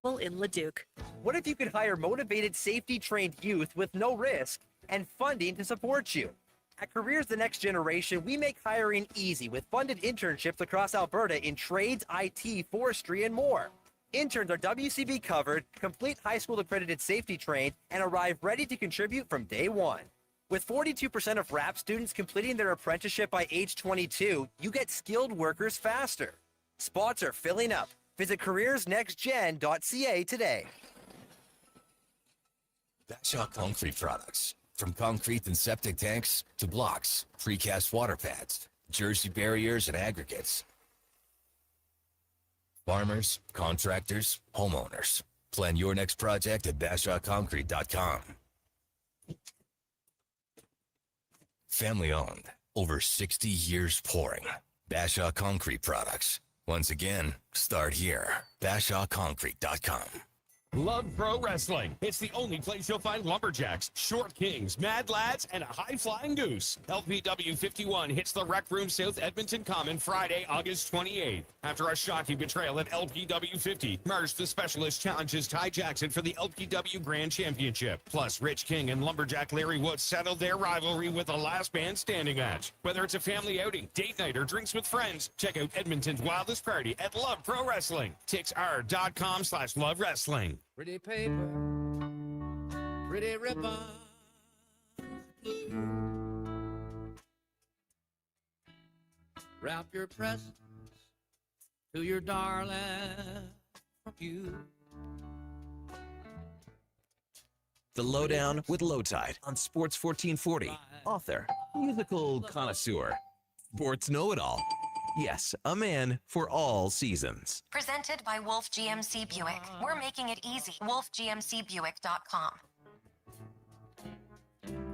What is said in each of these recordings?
in Leduc. What if you could hire motivated, safety-trained youth with no risk and funding to support you? At Careers the Next Generation, we make hiring easy with funded internships across Alberta in trades, IT, forestry, and more. Interns are WCB covered, complete high school accredited safety trained, and arrive ready to contribute from day one. With 42% of RAP students completing their apprenticeship by age 22, you get skilled workers faster. Spots are filling up. Visit careersnextgen.ca today. Bashaw Concrete Products. From concrete and septic tanks to blocks, precast water pads, jersey barriers, and aggregates. Farmers, contractors, homeowners. Plan your next project at BashawConcrete.com. Family owned, over 60 years pouring. Bashaw Concrete Products. Once again, start here. BashawConcrete.com. Love Pro Wrestling. It's the only place you'll find lumberjacks, short kings, mad lads, and a high-flying goose. LPW 51 hits the Rec Room South Edmonton Common Friday, August 28th. After a shocking betrayal at LPW 50, Marsh the Specialist challenges Ty Jackson for the LPW Grand Championship. Plus, Rich King and lumberjack Larry Woods settled their rivalry with a last man standing match. Whether it's a family outing, date night, or drinks with friends, check out Edmonton's wildest party at Love Pro Wrestling. TixR.com/Love Wrestling. Pretty paper, pretty ribbon, blue. Wrap your presents to your darling from you. The Lowdown with Lowtide on Sports 1440. Author, musical connoisseur, sports know-it-all. Yes, a man for all seasons. Presented by Wolf GMC Buick. We're making it easy. WolfGMCBuick.com.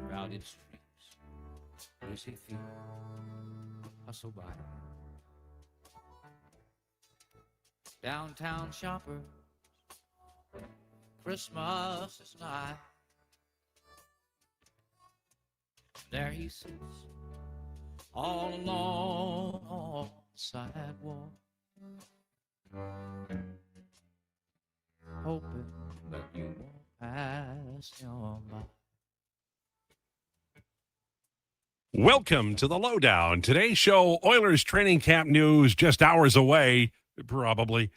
Crowded streets, busy feet, hustle by. Downtown shoppers, Christmas is nigh. There he sits, all alone on the sidewalk, hoping that you won't pass him by. Welcome to the Lowdown. Today's show, Oilers training camp news just hours away, probably.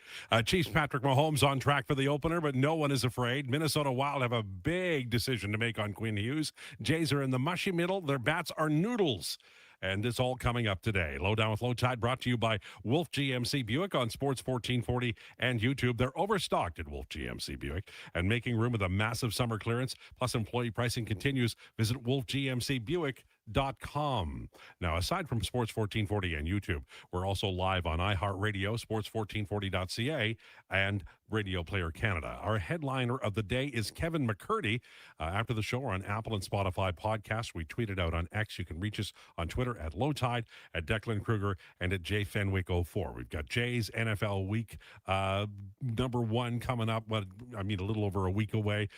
Chiefs Patrick Mahomes on track for the opener, but no one is afraid. Minnesota Wild have a big decision to make on Quinn Hughes. Jays are in the mushy middle. Their bats are noodles. And it's all coming up today. Lowdown with Lowtide brought to you by Wolf GMC Buick on Sports 1440 and YouTube. They're overstocked at Wolf GMC Buick and making room with a massive summer clearance. Plus, employee pricing continues. Visit wolfgmcbuick.com. Now, aside from Sports 1440 and YouTube, we're also live on iHeartRadio, sports1440.ca, and Radio Player Canada. Our headliner of the day is Kevin McCurdy. After the show, on Apple and Spotify podcasts, we tweeted out on X. You can reach us on Twitter at Lowtide, at Declan Krueger, and at JFenwick04. We've got Jay's NFL Week number one coming up. A little over a week away.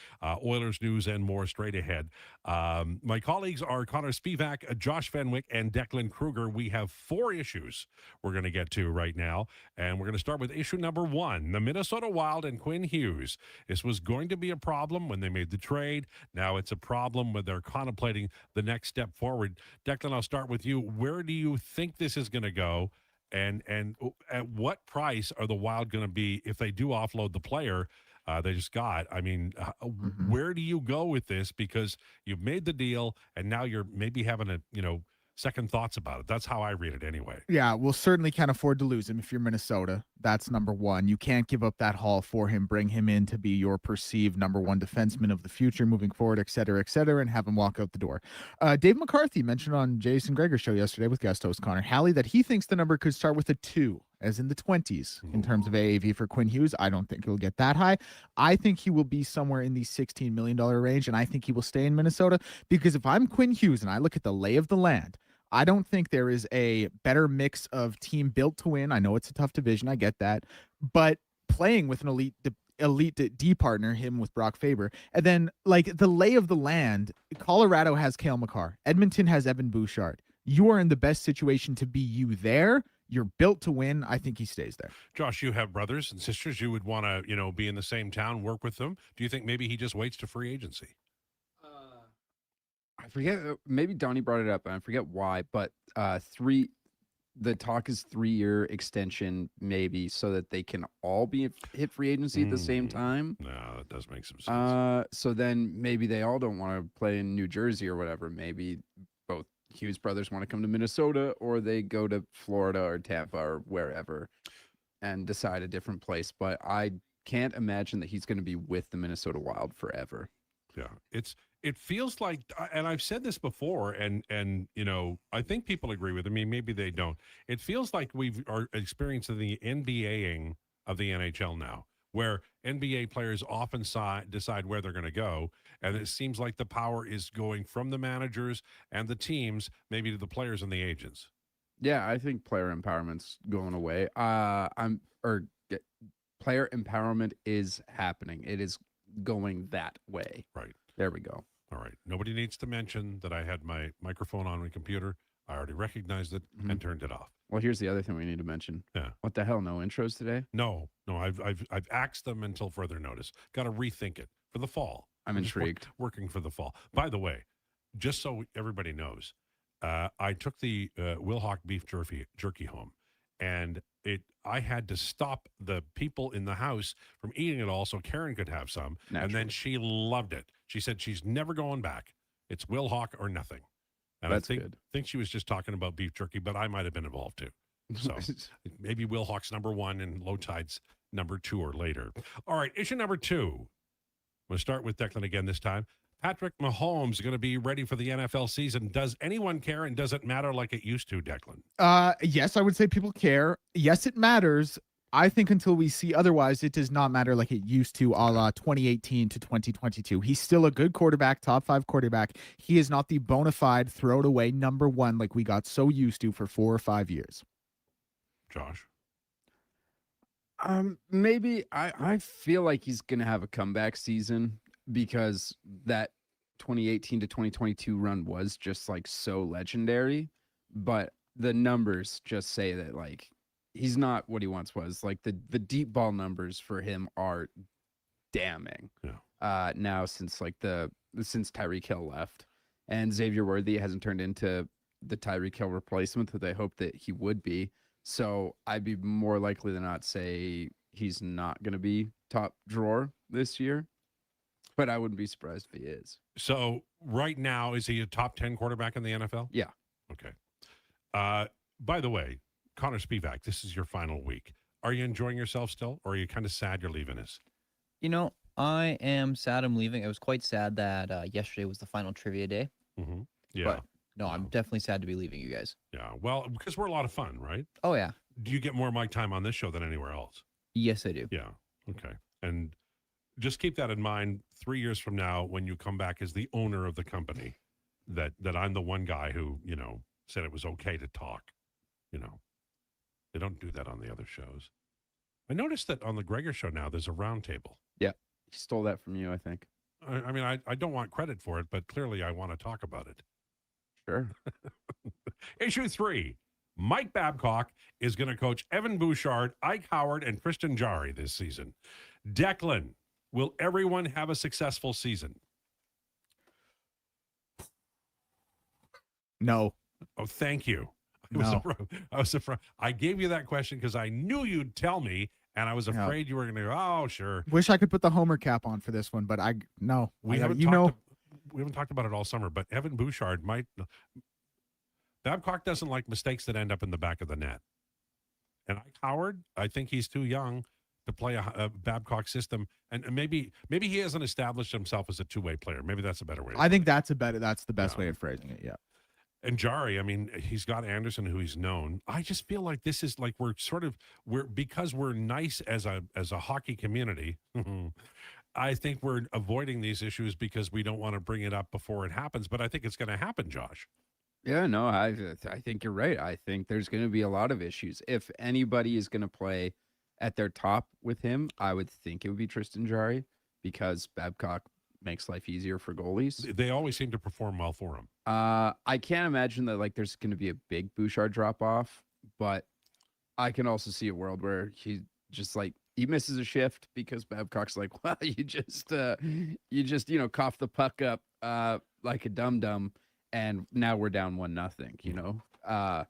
Oilers news and more straight ahead. My colleagues are Connor Spivak, Josh Fenwick, and Declan Krueger. We have 4 issues we're going to get to right now, and we're going to start with issue number 1, the Minnesota Wild and Quinn Hughes. This was going to be a problem when they made the trade. Now it's a problem when they're contemplating the next step forward. Declan, I'll start with you. Where do you think this is going to go, and at what price are the Wild going to be if they do offload the player they just got? Where do you go with this? Because you've made the deal, and now you're maybe having second thoughts about it. That's how I read it anyway. Yeah, we'll certainly can't afford to lose him if you're Minnesota. That's number one. You can't give up that haul for him, bring him in to be your perceived number one defenseman of the future moving forward, et cetera, and have him walk out the door. Dave McCarthy mentioned on Jason Greger's show yesterday with guest host Connor Halley that he thinks the number could start with a 2, as in the 20s in terms of AAV for Quinn Hughes. I don't think he'll get that high. I think he will be somewhere in the $16 million range, and I think he will stay in Minnesota because if I'm Quinn Hughes and I look at the lay of the land, I don't think there is a better mix of team built to win. I know it's a tough division. I get that. But playing with an elite D partner, him with Brock Faber, and then like the lay of the land, Colorado has Cale Makar. Edmonton has Evan Bouchard. You are in the best situation to be you there. you're built to win, I think he stays there. Josh, you have brothers and sisters. You would want to, be in the same town, work with them. Do you think maybe he just waits to free agency? I forget. Maybe Donnie brought it up, and I forget why. But the talk is 3-year extension, maybe, so that they can all be hit free agency at the same time. No, that does make some sense. So then maybe they all don't want to play in New Jersey or whatever. Maybe both Hughes brothers want to come to Minnesota, or they go to Florida or Tampa or wherever and decide a different place. But I can't imagine that he's going to be with the Minnesota Wild forever. Yeah, it feels like, and I've said this before, and I think people agree with me. Maybe they don't. It feels like we are experiencing the NBAing of the NHL now, where NBA players often decide where they're going to go, and it seems like the power is going from the managers and the teams, maybe to the players and the agents. Yeah, I think player empowerment's going away. Player empowerment is happening. It is going that way. Right. There we go. All right. Nobody needs to mention that I had my microphone on my computer. I already recognized it and turned it off. Well, here's the other thing we need to mention. Yeah. What the hell? No intros today? No. I've axed them until further notice. Got to rethink it for the fall. I'm just intrigued. Working for the fall. By the way, just so everybody knows, I took the Wilhock beef jerky home, and I had to stop the people in the house from eating it all so Karen could have some. Naturally. And then she loved it. She said she's never going back. It's Wilhock or nothing. And That's I good. think she was just talking about beef jerky, but I might have been involved too. So maybe Wilhock's number 1 and Lowtide's number 2 or later. All right, issue number 2. I'm going to start with Declan again this time. Patrick Mahomes is going to be ready for the NFL season. Does anyone care, and does it matter like it used to, Declan? Yes, I would say people care. Yes, it matters. I think until we see otherwise, it does not matter like it used to, a la 2018 to 2022. He's still a good quarterback, top 5 quarterback. He is not the bona fide, throw it away number 1 like we got so used to for 4 or 5 years. Josh? Maybe I feel like he's going to have a comeback season, because that 2018 to 2022 run was just like so legendary, but the numbers just say that like he's not what he once was. Like the deep ball numbers for him are damning. Yeah. Now since Tyreek Hill left, and Xavier Worthy hasn't turned into the Tyreek Hill replacement that they hoped that he would be. So I'd be more likely than not say he's not going to be top drawer this year. But I wouldn't be surprised if he is. So right now, is he a top 10 quarterback in the NFL? Yeah. Okay. By the way, Connor Spivak, this is your final week. Are you enjoying yourself still, or are you kind of sad you're leaving us? I am sad I'm leaving. It was quite sad that yesterday was the final trivia day. Mm-hmm. Yeah. But no, I'm definitely sad to be leaving you guys. Yeah. Well, because we're a lot of fun, right? Oh, yeah. Do you get more mic time on this show than anywhere else? Yes, I do. Yeah. Okay. And just keep that in mind 3 years from now when you come back as the owner of the company, that I'm the one guy who, said it was okay to talk. They don't do that on the other shows. I noticed that on the Gregor show now, there's a round table. Yeah. He stole that from you, I think. I mean, I don't want credit for it, but clearly I want to talk about it. Sure. Issue 3. Mike Babcock is going to coach Evan Bouchard, Ike Howard, and Tristan Jarry this season. Declan, will everyone have a successful season? No. Oh, thank you. No. I was surprised. I gave you that question because I knew you'd tell me, and I was afraid you were going to go, oh, sure. Wish I could put the homer cap on for this one, but no. We haven't talked about it all summer, but Evan Bouchard might. Babcock doesn't like mistakes that end up in the back of the net. And Ike Howard, I think he's too young to play a Babcock system, and maybe he hasn't established himself as a two-way player. Maybe that's a better way. I think that's the best way of phrasing it. Yeah. And Jarry, I mean, he's got Anderson, who he's known. I just feel like this is like because we're nice as a hockey community. I think we're avoiding these issues because we don't want to bring it up before it happens. But I think it's going to happen, Josh. Yeah, no, I think you're right. I think there's going to be a lot of issues. If anybody is going to play at their top with him, I would think it would be Tristan Jarry, because Babcock makes life easier for goalies. They always seem to perform well for him. I can't imagine that there's going to be a big Bouchard drop off, but I can also see a world where he just like he misses a shift because Babcock's like, well, you cough the puck up like a dum dum, and now we're down 1-0.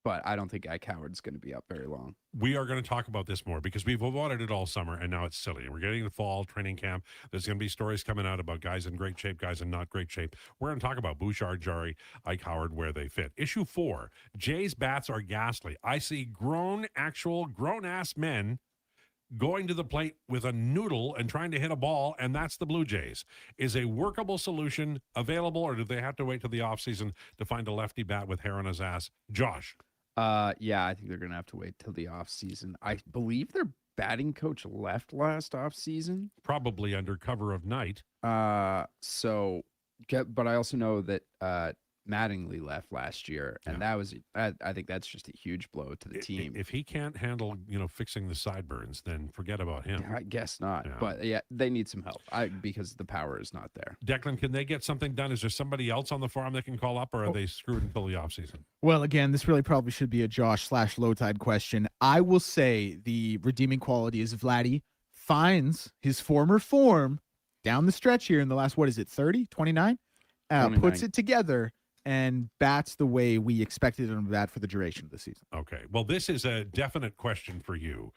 But I don't think Ike Howard's going to be up very long. We are going to talk about this more because we've avoided it all summer, and now it's silly. We're getting the fall training camp. There's going to be stories coming out about guys in great shape, guys in not great shape. We're going to talk about Bouchard, Jari, Ike Howard, where they fit. Issue 4, Jay's bats are ghastly. I see grown-ass men going to the plate with a noodle and trying to hit a ball, and that's the Blue Jays. Is a workable solution available, or do they have to wait till the offseason to find a lefty bat with hair on his ass? Josh. Yeah, I think they're gonna have to wait till the off season. I believe their batting coach left last off season, probably under cover of night. But I also know that Mattingly left last year, and that was I think that's just a huge blow to the team. If he can't handle fixing the sideburns, then forget about him. I guess not. But yeah, they need some help because the power is not there. Declan, can they get something done? Is there somebody else on the farm they can call up, or are they screwed until the offseason? Well, again, this really probably should be a Josh/Lowtide question. I will say the redeeming quality is Vladdy finds his former form down the stretch here in the last, 30, 29? 29. Puts it together and bats the way we expected him to bat for the duration of the season. Okay. Well, this is a definite question for you.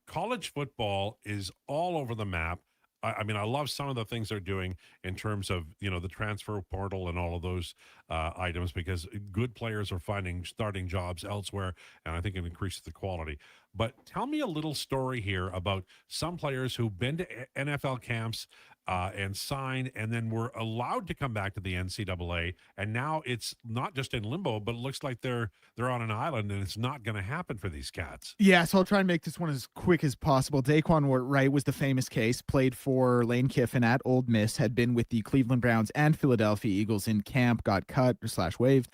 College football is all over the map. I mean, I love some of the things they're doing in terms of, the transfer portal and all of those items, because good players are finding starting jobs elsewhere, and I think it increases the quality. But tell me a little story here about some players who've been to NFL camps and signed, and then were allowed to come back to the NCAA, and now it's not just in limbo, but it looks like they're on an island, and it's not going to happen for these cats. Yeah, so I'll try and make this one as quick as possible. Daquan Wright was the famous case, played for Lane Kiffin at Ole Miss, had been with the Cleveland Browns and Philadelphia Eagles in camp, got cut / waived,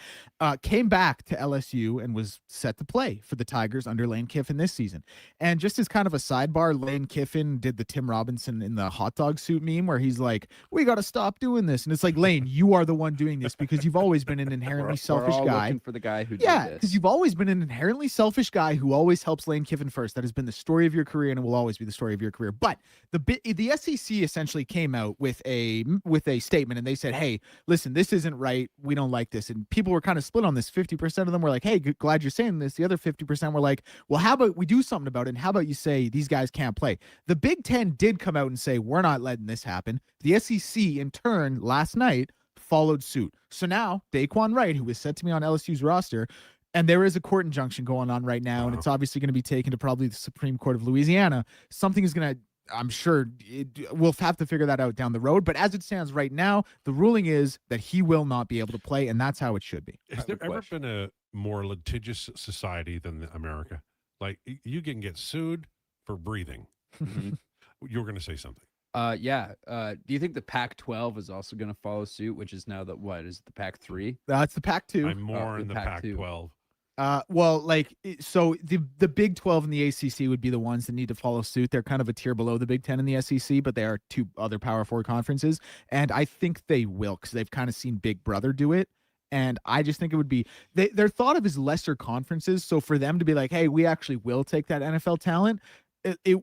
came back to LSU and was set to play for the Tigers under Lane Kiffin this season. And just as kind of a sidebar, Lane Kiffin did the Tim Robinson in the hot dog suit meme where he's like, we got to stop doing this. And it's like, Lane, you are the one doing this because you've always been an inherently selfish we're all guy. looking for the guy who did Yeah, this. because you've always been an inherently selfish guy who always helps Lane Kiffin first. That has been the story of your career, and it will always be the story of your career. But the SEC essentially came out with a statement, and they said, hey, listen, this isn't right. We don't like this. And people were kind of split on this. 50% of them were like, hey, glad you're saying this. The other 50% were like, well, how about we do something about it? And how about you say these guys can't play? The Big Ten did come out and say, we're not letting this happen. The SEC, in turn, last night, followed suit. So now Daquan Wright, who is set to be on LSU's roster, and there is a court injunction going on right now, and it's obviously going to be taken to probably the Supreme Court of Louisiana. Something is going to, I'm sure we'll have to figure that out down the road. But as it stands right now, the ruling is that he will not be able to play, and that's how it should be. Has there ever been a more litigious society than America? Like, you can get sued for breathing. You were going to say something. Yeah. Do you think the Pac-12 is also going to follow suit, which is now is the Pac-3? That's the Pac-2. I'm more in the Pac-12. Well, so the Big 12 and the ACC would be the ones that need to follow suit. They're kind of a tier below the Big 10 and the SEC, but they are two other Power 4 conferences. And I think they will, because they've kind of seen Big Brother do it. And I just think it would be, they're thought of as lesser conferences. So for them to be like, hey, we actually will take that NFL talent, it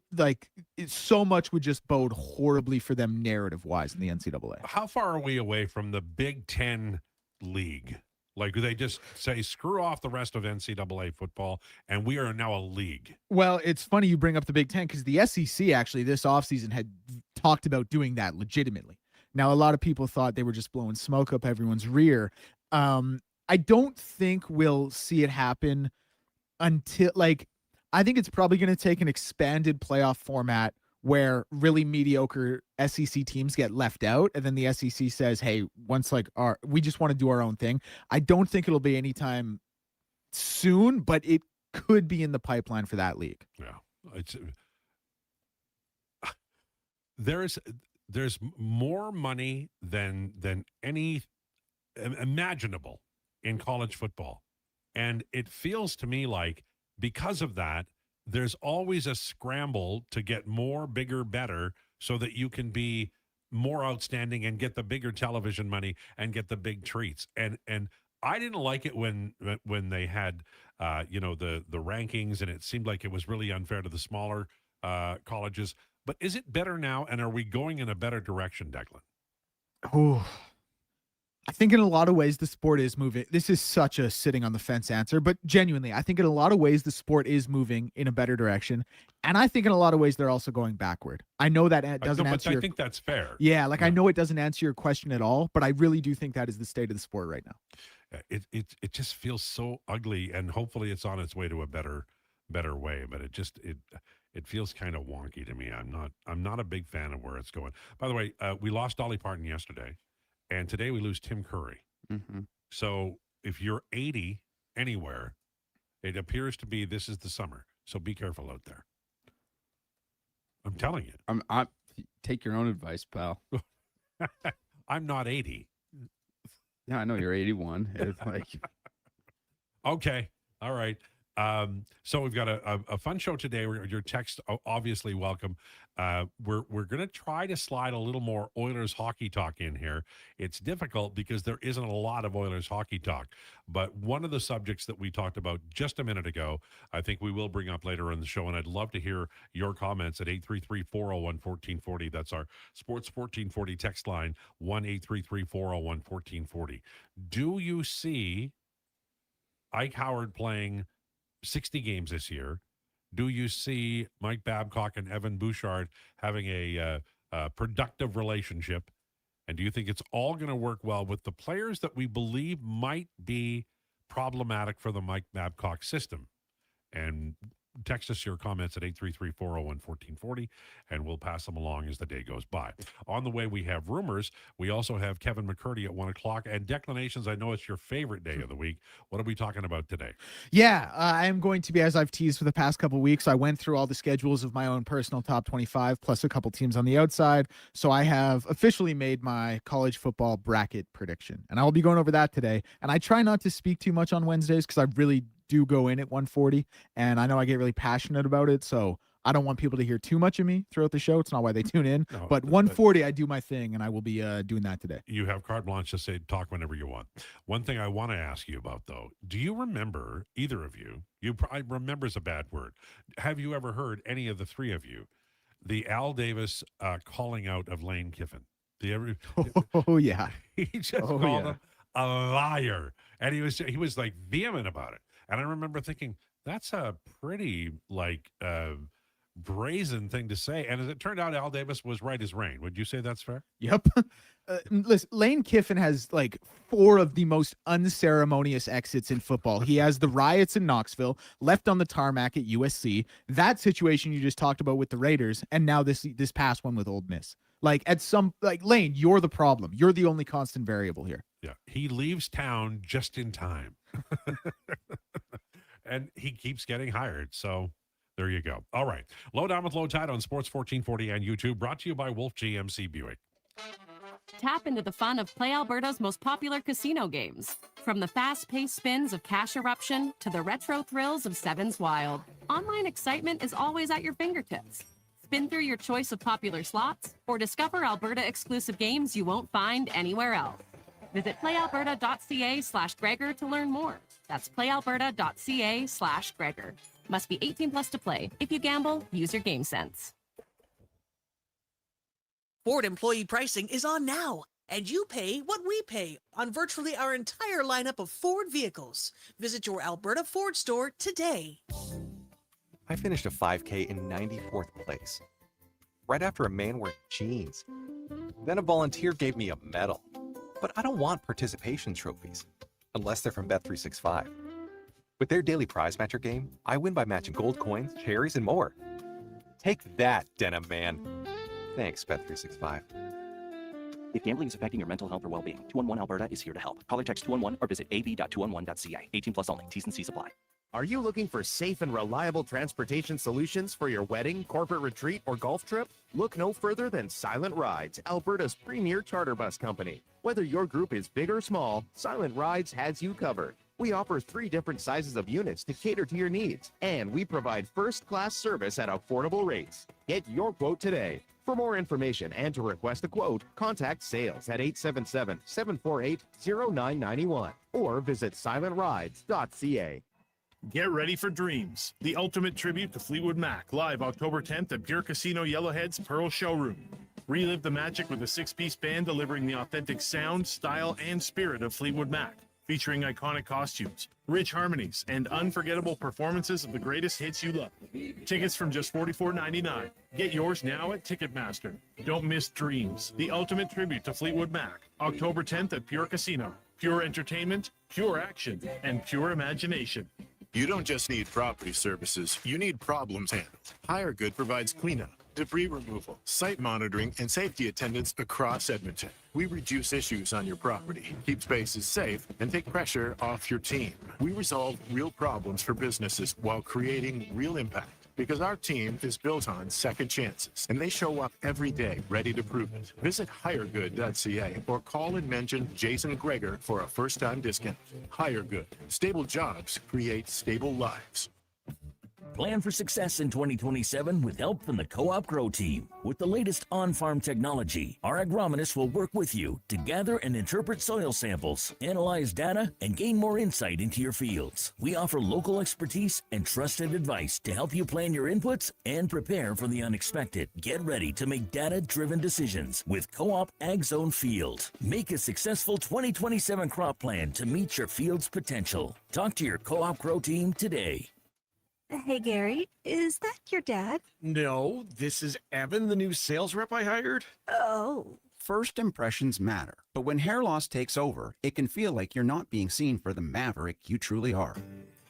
so much would just bode horribly for them narrative wise in the NCAA. How far are we away from the Big Ten league? Like, do they just say, screw off the rest of NCAA football, and we are now a league? Well, it's funny you bring up the Big Ten, because the SEC actually this offseason had talked about doing that legitimately. Now, a lot of people thought they were just blowing smoke up everyone's rear. I don't think we'll see it happen until, I think it's probably going to take an expanded playoff format where really mediocre SEC teams get left out, and then the SEC says, hey, once we just want to do our own thing. I don't think it'll be anytime soon, but it could be in the pipeline for that league. Yeah. There's more money than any imaginable in college football. And it feels to me like, because of that, there's always a scramble to get more, bigger, better, so that you can be more outstanding and get the bigger television money and get the big treats. And I didn't like it when they had the rankings, and it seemed like it was really unfair to the smaller colleges. But is it better now, and are we going in a better direction, Declan? Oh, I think in a lot of ways the sport is moving. This is such a sitting on the fence answer, but genuinely, I think in a lot of ways the sport is moving in a better direction, and I think in a lot of ways they're also going backward. I know that doesn't answer. I think that's fair. Yeah, like I know it doesn't answer your question at all, but I really do think that is the state of the sport right now. It just feels so ugly, and hopefully it's on its way to a better way. But it feels kind of wonky to me. I'm not a big fan of where it's going. By the way, we lost Dolly Parton yesterday. And today we lose Tim Curry. Mm-hmm. So if you're 80 anywhere, it appears to be this is the summer. So be careful out there. I'm telling you. I'm take your own advice, pal. I'm not 80. Yeah, I know you're 81. It's like, okay, all right. So we've got a fun show today. Your text obviously welcome. We're going to try to slide a little more Oilers hockey talk in here. It's difficult because there isn't a lot of Oilers hockey talk. But one of the subjects that we talked about just a minute ago, I think we will bring up later in the show. And I'd love to hear your comments at 833-401-1440. That's our Sports 1440 text line, 1-833-401-1440. Do you see Ike Howard playing 60 games this year? Do you see Mike Babcock and Evan Bouchard having a productive relationship? And do you think it's all going to work well with the players that we believe might be problematic for the Mike Babcock system? And text us your comments at 833-401-1440, and we'll pass them along as the day goes by. On the way, we have rumors. We also have Kevin McCurdy at 1 o'clock. And Declinations, I know it's your favorite day of the week. What are we talking about today? Yeah, I am going to be, as I've teased for the past couple of weeks, I went through all the schedules of my own personal top 25, plus a couple teams on the outside. So I have officially made my college football bracket prediction, and I will be going over that today. And I try not to speak too much on Wednesdays because I really do go in at 140, and I know I get really passionate about it, so I don't want people to hear too much of me throughout the show. It's not why they tune in. No, but 140, I do my thing, and I will be doing that today. You have carte blanche to say talk whenever you want. One thing I want to ask you about, though, do you remember, either of you, remember is a bad word, have you ever heard, any of the three of you, the Al Davis calling out of Lane Kiffin? Oh, yeah. He just called him a liar, and he was like vehement about it. And I remember thinking, that's a pretty, brazen thing to say. And as it turned out, Al Davis was right as rain. Would you say that's fair? Yep. Listen, Lane Kiffin has 4 of the most unceremonious exits in football. He has the riots in Knoxville, left on the tarmac at USC, that situation you just talked about with the Raiders, and now this past one with Ole Miss. Lane, you're the problem. You're the only constant variable here. Yeah. He leaves town just in time. And he keeps getting hired. So there you go. All right. Lowdown with Lowtide on Sports 1440 and YouTube, brought to you by Wolf GMC Buick. Tap into the fun of Play Alberta's most popular casino games. From the fast-paced spins of Cash Eruption to the retro thrills of Sevens Wild, online excitement is always at your fingertips. Spin through your choice of popular slots or discover Alberta-exclusive games you won't find anywhere else. Visit playalberta.ca/Gregor to learn more. That's playalberta.ca/Gregor. Must be 18 plus to play. If you gamble, use your game sense. Ford employee pricing is on now, and you pay what we pay on virtually our entire lineup of Ford vehicles. Visit your Alberta Ford store today. I finished a 5K in 94th place, right after a man wearing jeans. Then a volunteer gave me a medal. But I don't want participation trophies, unless they're from Bet365. With their daily prize matcher game, I win by matching gold coins, cherries, and more. Take that, Denim Man. Thanks, Bet365. If gambling is affecting your mental health or well-being, 211 Alberta is here to help. Call or text 211 or visit ab.211.ca. 18 plus only. T's and C's apply. Are you looking for safe and reliable transportation solutions for your wedding, corporate retreat, or golf trip? Look no further than Silent Rides, Alberta's premier charter bus company. Whether your group is big or small, Silent Rides has you covered. We offer 3 different sizes of units to cater to your needs, and we provide first-class service at affordable rates. Get your quote today. For more information and to request a quote, contact sales at 877-748-0991 or visit silentrides.ca. Get ready for Dreams, the ultimate tribute to Fleetwood Mac, live October 10th at Pure Casino Yellowhead's Pearl Showroom. Relive the magic with a 6-piece band delivering the authentic sound, style, and spirit of Fleetwood Mac, featuring iconic costumes, rich harmonies, and unforgettable performances of the greatest hits you love. Tickets from just $44.99. Get yours now at Ticketmaster. Don't miss Dreams, the ultimate tribute to Fleetwood Mac, October 10th at Pure Casino. Pure entertainment, pure action, and pure imagination. You don't just need property services, you need problems handled. HireGood provides cleanup, debris removal, site monitoring, and safety attendance across Edmonton. We reduce issues on your property, keep spaces safe, and take pressure off your team. We resolve real problems for businesses while creating real impact. Because our team is built on second chances, and they show up every day ready to prove it. Visit hiregood.ca or call and mention Jason Krueger for a first-time discount. HireGood. Stable jobs create stable lives. Plan for success in 2027 with help from the Co-op Grow team. With the latest on-farm technology, our agronomists will work with you to gather and interpret soil samples, analyze data, and gain more insight into your fields. We offer local expertise and trusted advice to help you plan your inputs and prepare for the unexpected. Get ready to make data-driven decisions with Co-op Ag Zone Field. Make a successful 2027 crop plan to meet your field's potential. Talk to your Co-op Grow team today. Hey, Gary, is that your dad? No, this is Evan, the new sales rep I hired. Oh. First impressions matter, but when hair loss takes over, it can feel like you're not being seen for the maverick you truly are.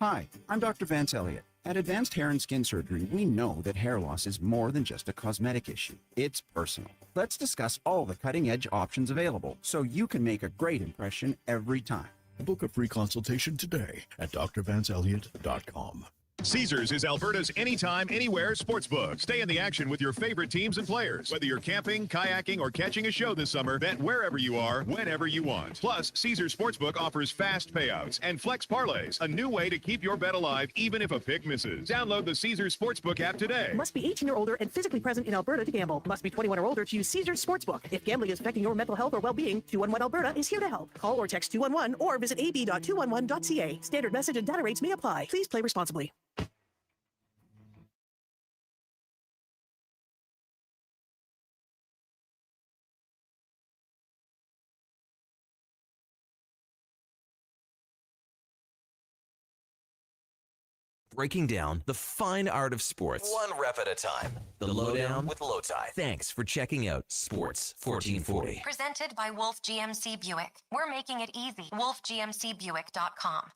Hi, I'm Dr. Vance Elliott. At Advanced Hair and Skin Surgery, we know that hair loss is more than just a cosmetic issue. It's personal. Let's discuss all the cutting-edge options available so you can make a great impression every time. Book a free consultation today at drvanceelliott.com. Caesars is Alberta's anytime, anywhere sportsbook. Stay in the action with your favorite teams and players. Whether you're camping, kayaking, or catching a show this summer, bet wherever you are, whenever you want. Plus, Caesars Sportsbook offers fast payouts and flex parlays, a new way to keep your bet alive even if a pick misses. Download the Caesars Sportsbook app today. Must be 18 or older and physically present in Alberta to gamble. Must be 21 or older to use Caesars Sportsbook. If gambling is affecting your mental health or well-being, 211 Alberta is here to help. Call or text 211 or visit ab.211.ca. Standard message and data rates may apply. Please play responsibly. Breaking down the fine art of sports. One rep at a time. The Lowdown with Lowtide. Thanks for checking out Sports 1440. Presented by Wolf GMC Buick. We're making it easy. WolfGMCBuick.com.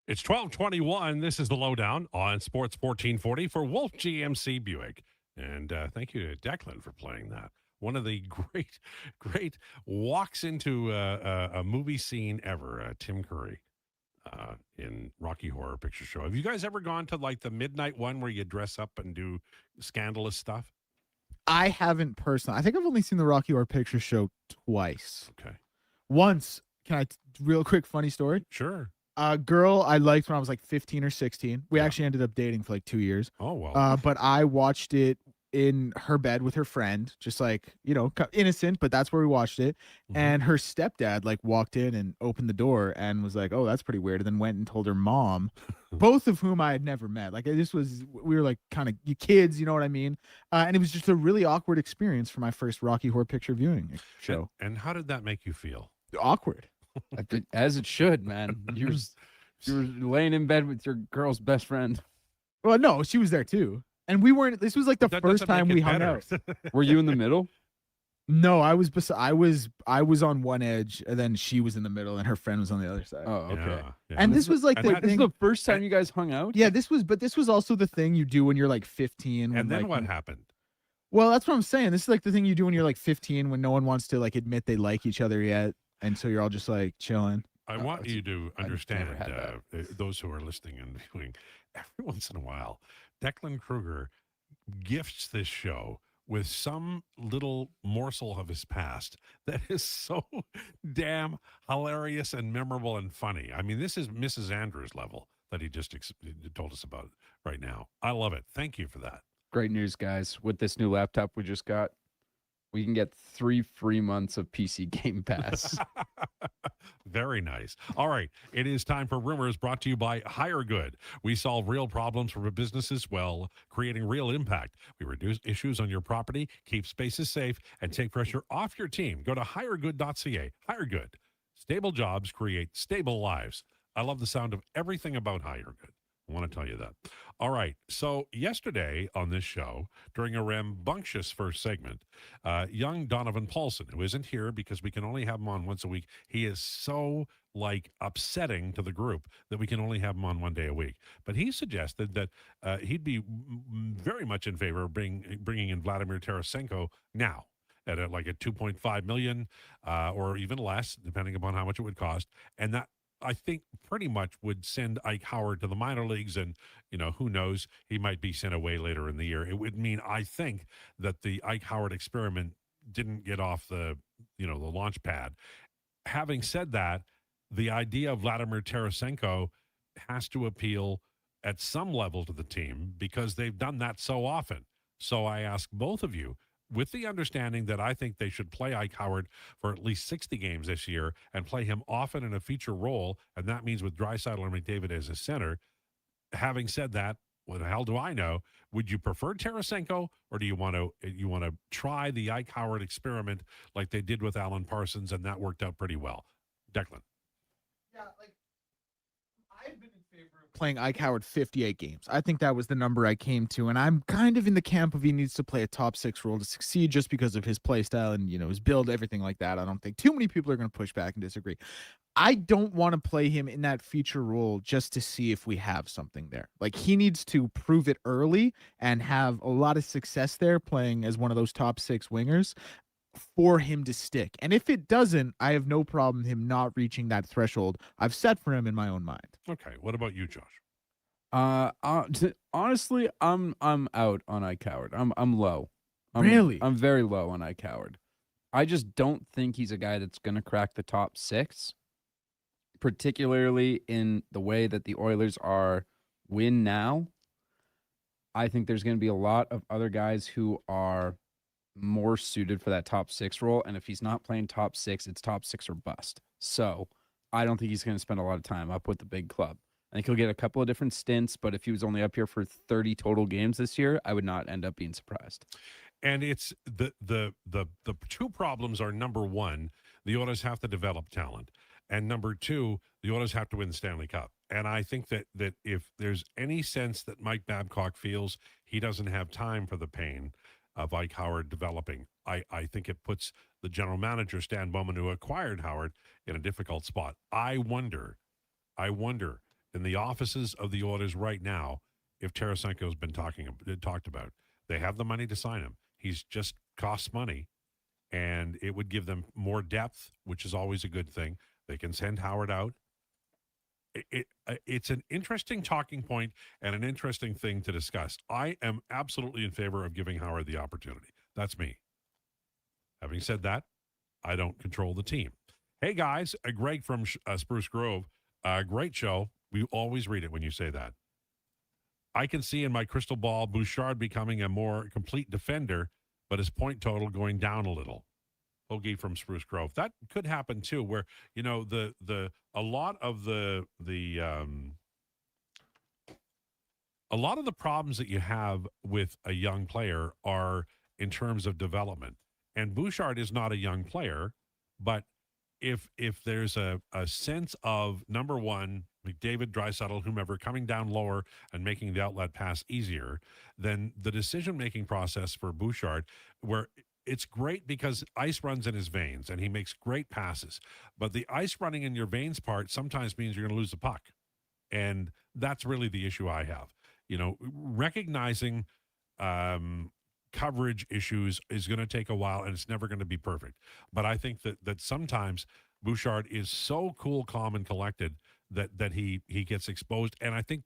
It's 12:21. This is the Lowdown on Sports 1440 for Wolf GMC Buick. And thank you to Declan for playing that. One of the great walks into a movie scene ever, Tim Curry in Rocky Horror Picture Show. Have you guys ever gone to like the midnight one where you dress up and do scandalous stuff? I haven't personally. I think I've only seen the Rocky Horror Picture Show twice. Okay. Once, real quick funny story? Sure. A girl I liked when I was like 15 or 16. We actually ended up dating for like 2 years. Oh, well. But I watched it in her bed with her friend, just like, innocent, but that's where we watched it. Mm-hmm. And her stepdad like walked in and opened the door and was like, oh, that's pretty weird. And then went and told her mom, both of whom I had never met. Like we were like kind of kids, you know what I mean? And it was just a really awkward experience for my first Rocky Horror Picture viewing show. And how did that make you feel? Awkward. As it should, man. You were laying in bed with your girl's best friend. Well, no, she was there too. And we weren't. This was like the first time we hung out. Were you in the middle? No, I was on one edge, and then she was in the middle, and her friend was on the other side. Oh, okay. Yeah. And this was like this is the first time you guys hung out. Yeah, this was also the thing you do when you're like 15. And then what happened? Well, that's what I'm saying. This is like the thing you do when you're like 15, when no one wants to like admit they like each other yet, and so you're all just like chilling. I Oh, want you to I've understand, never had those who are listening and viewing, every once in a while, Declan Krueger gifts this show with some little morsel of his past that is so damn hilarious and memorable and funny. I mean, this is Mrs. Andrews level that he just told us about right now. I love it. Thank you for that. Great news, guys. With this new laptop we just got, we can get 3 free months of PC Game Pass. Very nice. All right. It is time for Rumors, brought to you by Hire Good. We solve real problems for businesses while creating real impact. We reduce issues on your property, keep spaces safe, and take pressure off your team. Go to hiregood.ca. Hire Good. Stable jobs create stable lives. I love the sound of everything about Hire Good. I want to tell you that. All right. So yesterday on this show, during a rambunctious first segment, young Donovan Paulson, who isn't here because we can only have him on once a week, he is so upsetting to the group that we can only have him on one day a week. But he suggested that he'd be very much in favor of bringing in Vladimir Tarasenko now at a 2.5 million or even less, depending upon how much it would cost. And that, I think, pretty much would send Ike Howard to the minor leagues, and who knows, he might be sent away later in the year. It would mean, I think, that the Ike Howard experiment didn't get off the launch pad. Having said that, the idea of Vladimir Tarasenko has to appeal at some level to the team because they've done that so often. So I ask both of you, with the understanding that I think they should play Ike Howard for at least 60 games this year and play him often in a feature role, and that means with Draisaitl and McDavid as a center. Having said that, what the hell do I know? Would you prefer Tarasenko, or do you want to try the Ike Howard experiment like they did with Alan Parsons, and that worked out pretty well? Declan. Yeah, I've been in favor of playing Ike Howard 58 games. I think that was the number I came to, and I'm kind of in the camp of he needs to play a top 6 role to succeed just because of his play style and his build, everything like that. I don't think too many people are going to push back and disagree. I don't want to play him in that feature role just to see if we have something there. He needs to prove it early and have a lot of success there playing as one of those top 6 wingers for him to stick. And if it doesn't, I have no problem him not reaching that threshold I've set for him in my own mind. Okay. What about you, Josh? Honestly, I'm out on Ike Howard. I'm low. Really? I'm very low on Ike Howard. I just don't think he's a guy that's going to crack the top 6, particularly in the way that the Oilers are win now. I think there's going to be a lot of other guys who are more suited for that top 6 role. And if he's not playing top 6, it's top 6 or bust. So I don't think he's going to spend a lot of time up with the big club. I think he'll get a couple of different stints, but if he was only up here for 30 total games this year, I would not end up being surprised. And it's the two problems are, number one, the Oilers have to develop talent. And number two, the Oilers have to win the Stanley Cup. And I think that if there's any sense that Mike Babcock feels he doesn't have time for the pain of Ike Howard developing, I think it puts the general manager, Stan Bowman, who acquired Howard, in a difficult spot. I wonder in the offices of the Oilers right now if Tarasenko has been talked about. They have the money to sign him. He's just costs money, and it would give them more depth, which is always a good thing. They can send Howard out. It's an interesting talking point and an interesting thing to discuss. I am absolutely in favor of giving Howard the opportunity. That's me. Having said that, I don't control the team. Hey, guys, Greg from Spruce Grove. Great show. We always read it when you say that. I can see in my crystal ball Bouchard becoming a more complete defender, but his point total going down a little. Hoagie from Spruce Grove. That could happen too, where a lot of the problems that you have with a young player are in terms of development. And Bouchard is not a young player, but if there's a sense of, number one, McDavid, Draisaitl, whomever, coming down lower and making the outlet pass easier, then the decision-making process for Bouchard, where it's great because ice runs in his veins and he makes great passes. But the ice running in your veins part sometimes means you're going to lose the puck. And that's really the issue I have. Recognizing coverage issues is going to take a while, and it's never going to be perfect. But I think that sometimes Bouchard is so cool, calm, and collected that he gets exposed, and I think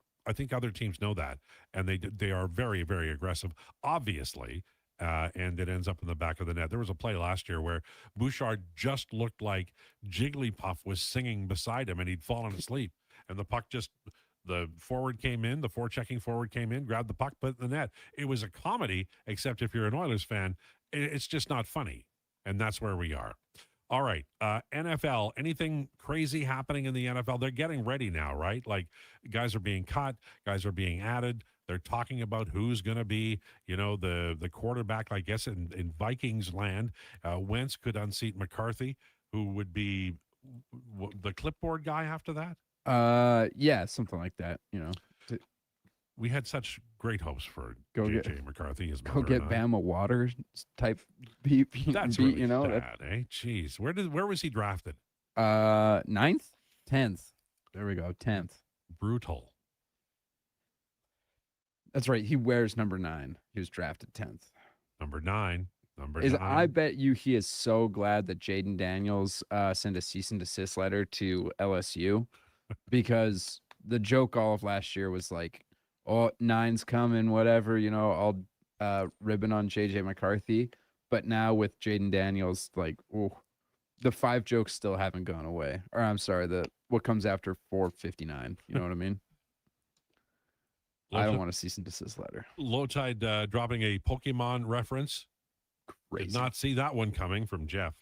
other teams know that, and they are very, very aggressive, obviously, and it ends up in the back of the net. There was a play last year where Bouchard just looked like Jigglypuff was singing beside him, and he'd fallen asleep, and the puck just. The forward came in, the forechecking forward came in, grabbed the puck, put it in the net. It was a comedy, except if you're an Oilers fan, it's just not funny. And that's where we are. All right. NFL, anything crazy happening in the NFL? They're getting ready now, right? Like guys are being cut, guys are being added. They're talking about who's going to be, the quarterback, I guess, in Vikings land. Wentz could unseat McCarthy, who would be the clipboard guy after that. Yeah, something like that. We had such great hopes for JJ McCarthy. His go get Bama water type beep. That's beat, really sad, eh? Jeez, where was he drafted? 9th, 10th. There we go, 10th. Brutal. That's right. He wears number 9. He was drafted 10th. Number 9. I bet you he is so glad that Jaden Daniels sent a cease and desist letter to LSU. Because the joke all of last year was like, oh, 9's coming, whatever, all ribbon on JJ McCarthy. But now with Jaden Daniels, like, ooh, the 5 jokes still haven't gone away. Or I'm sorry, what comes after 459. You know what I mean? I don't want a cease and desist letter. Lowtide dropping a Pokemon reference. Crazy. Did not see that one coming from Jeff.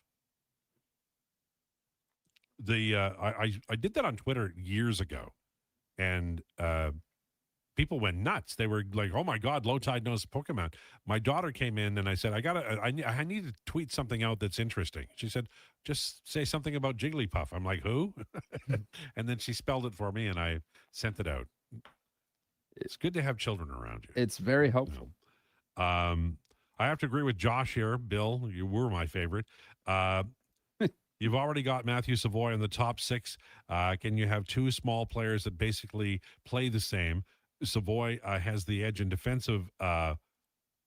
I did that on Twitter years ago, and people went nuts. They were like, "Oh my God, Lowtide knows Pokemon." My daughter came in, and I said, "I need to tweet something out that's interesting." She said, "Just say something about Jigglypuff." I'm like, "Who?" And then she spelled it for me, and I sent it out. It's good to have children around you. It's very helpful. I have to agree with Josh here. Bill, you were my favorite. You've already got Matthew Savoy in the top 6. Can you have 2 small players that basically play the same? Savoy has the edge in defensive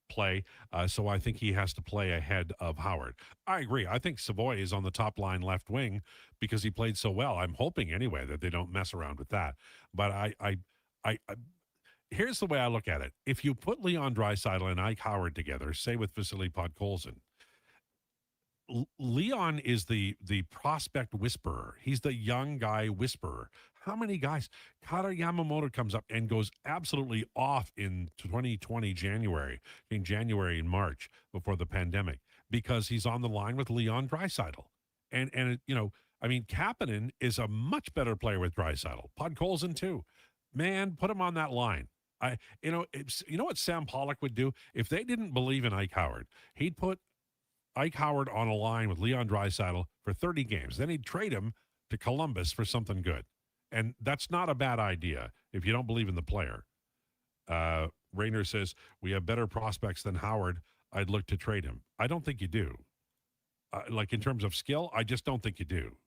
play, so I think he has to play ahead of Howard. I agree. I think Savoy is on the top line left wing because he played so well. I'm hoping anyway that they don't mess around with that. But I here's the way I look at it. If you put Leon Draisaitl and Ike Howard together, say with Vasily Podkolzin, Leon is the prospect whisperer. He's the young guy whisperer. How many guys? Kata Yamamoto comes up and goes absolutely off in 2020 January and March before the pandemic because he's on the line with Leon Draisaitl. And Kapanen is a much better player with Draisaitl. Podkolzin too. Man, put him on that line. What Sam Pollock would do if they didn't believe in Ike Howard? He'd put Ike Howard on a line with Leon Draisaitl for 30 games. Then he'd trade him to Columbus for something good. And that's not a bad idea if you don't believe in the player. Rayner says, we have better prospects than Howard. I'd look to trade him. I don't think you do. Like in terms of skill, I just don't think you do.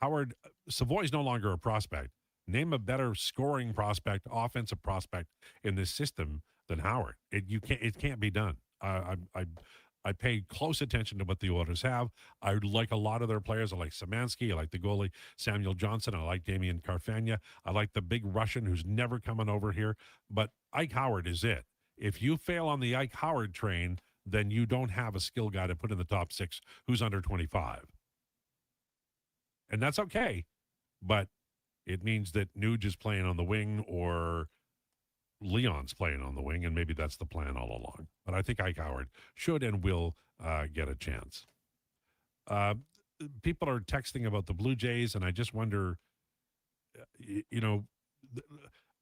Howard, Savoy's no longer a prospect. Name a better scoring prospect, offensive prospect in this system than Howard. It can't be done. I pay close attention to what the Oilers have. I like a lot of their players. I like Szymanski. I like the goalie Samuel Johnson. I like Damian Carfagna. I like the big Russian who's never coming over here. But Ike Howard is it. If you fail on the Ike Howard train, then you don't have a skill guy to put in the top 6 who's under 25. And that's okay. But it means that Nuge is playing on the wing or Leon's playing on the wing, and maybe that's the plan all along. But I think Ike Howard should and will get a chance. People are texting about the Blue Jays, and I just wonder,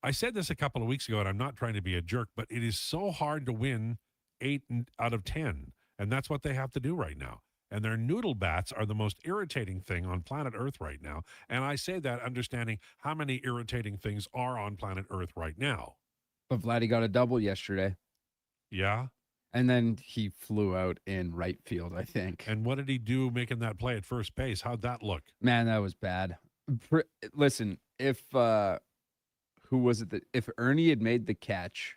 I said this a couple of weeks ago, and I'm not trying to be a jerk, but it is so hard to win 8 out of 10, and that's what they have to do right now. And their noodle bats are the most irritating thing on planet Earth right now. And I say that understanding how many irritating things are on planet Earth right now. But Vladdy got a double yesterday. Yeah. And then he flew out in right field, I think. And what did he do making that play at first base? How'd that look? Man, that was bad. Listen, if who was it if Ernie had made the catch,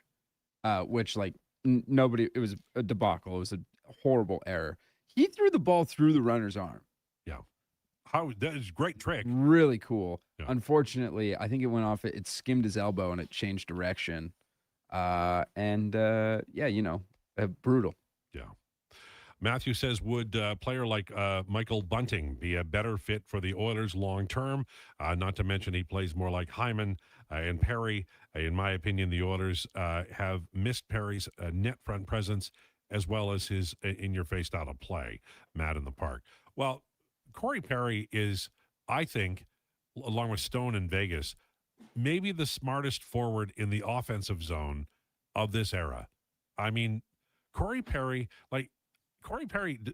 which like nobody. It was a debacle. It was a horrible error. He threw the ball through the runner's arm. Yeah. That is a great trick. Really cool. Yeah. Unfortunately, I think it went off. It skimmed his elbow and it changed direction. Yeah, brutal. Yeah. Matthew says, would a player like Michael Bunting be a better fit for the Oilers long term? Not to mention he plays more like Hyman and Perry. In my opinion, the Oilers have missed Perry's net front presence as well as his in-your-face style of play, Matt in the Park. Well, Corey Perry is, I think, along with Stone in Vegas, maybe the smartest forward in the offensive zone of this era. I mean, Corey Perry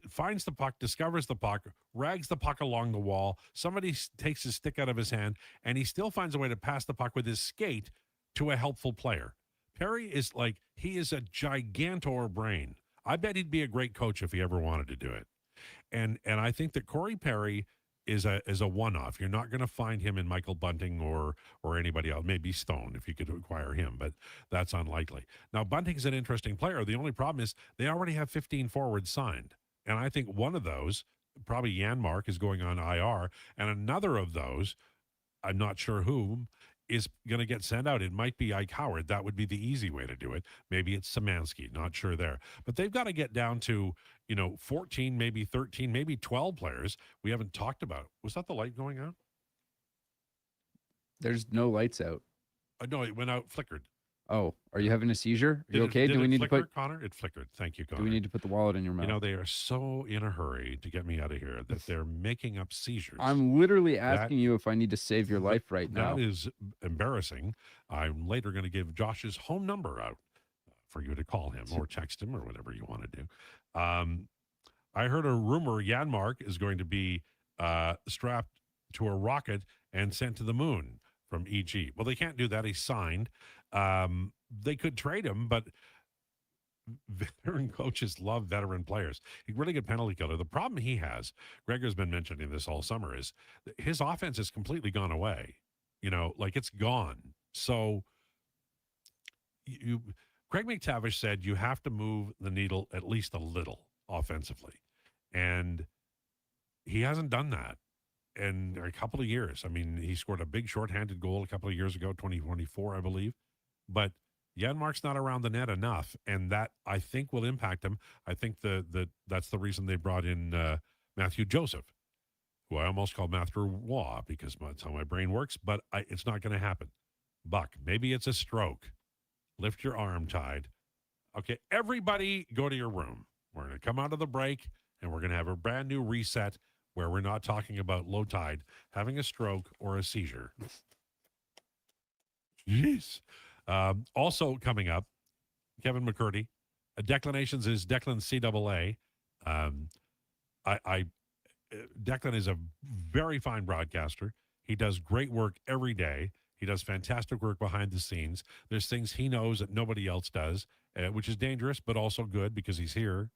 finds the puck, discovers the puck, rags the puck along the wall. Somebody takes his stick out of his hand, and he still finds a way to pass the puck with his skate to a helpful player. Perry is he is a gigantor brain. I bet he'd be a great coach if he ever wanted to do it. And I think that Corey Perry is a one-off. You're not going to find him in Michael Bunting or anybody else. Maybe Stone if you could acquire him, but that's unlikely. Now, Bunting's an interesting player. The only problem is they already have 15 forwards signed. And I think one of those, probably Janmark, is going on IR. And another of those, I'm not sure whom, is going to get sent out. It might be Ike Howard. That would be the easy way to do it. Maybe it's Szymanski. Not sure there. But they've got to get down to, 14, maybe 13, maybe 12 players we haven't talked about. Was that the light going out? There's no lights out. No, it went out, flickered. Oh, are you having a seizure? Are you okay? Do we need to put Connor? It flickered. Thank you, Connor. Do we need to put the wallet in your mouth? They are so in a hurry to get me out of here that they're making up seizures. I'm literally asking you if I need to save your life right now. That is embarrassing. I'm later going to give Josh's home number out for you to call him or text him or whatever you want to do. I heard a rumor Janmark is going to be strapped to a rocket and sent to the moon from EG. Well, they can't do that. He's signed. They could trade him, but veteran coaches love veteran players. He's a really good penalty killer. The problem he has, Gregor's been mentioning this all summer, is that his offense has completely gone away. It's gone. So Craig McTavish said you have to move the needle at least a little offensively. And he hasn't done that in a couple of years. I mean, he scored a big shorthanded goal a couple of years ago, 2024, I believe. But Janmark's not around the net enough, and that, I think, will impact him. I think that's the reason they brought in Matthew Joseph, who I almost called Matthew Waugh because that's how my brain works, but it's not going to happen. Buck, maybe it's a stroke. Lift your arm, Tide. Okay, everybody go to your room. We're going to come out of the break, and we're going to have a brand new reset where we're not talking about Lowtide having a stroke or a seizure. Jeez. Also coming up, Kevin McCurdy. Declinations is Declan CAA. Declan is a very fine broadcaster. He does great work every day. He does fantastic work behind the scenes. There's things he knows that nobody else does, which is dangerous, but also good because he's here.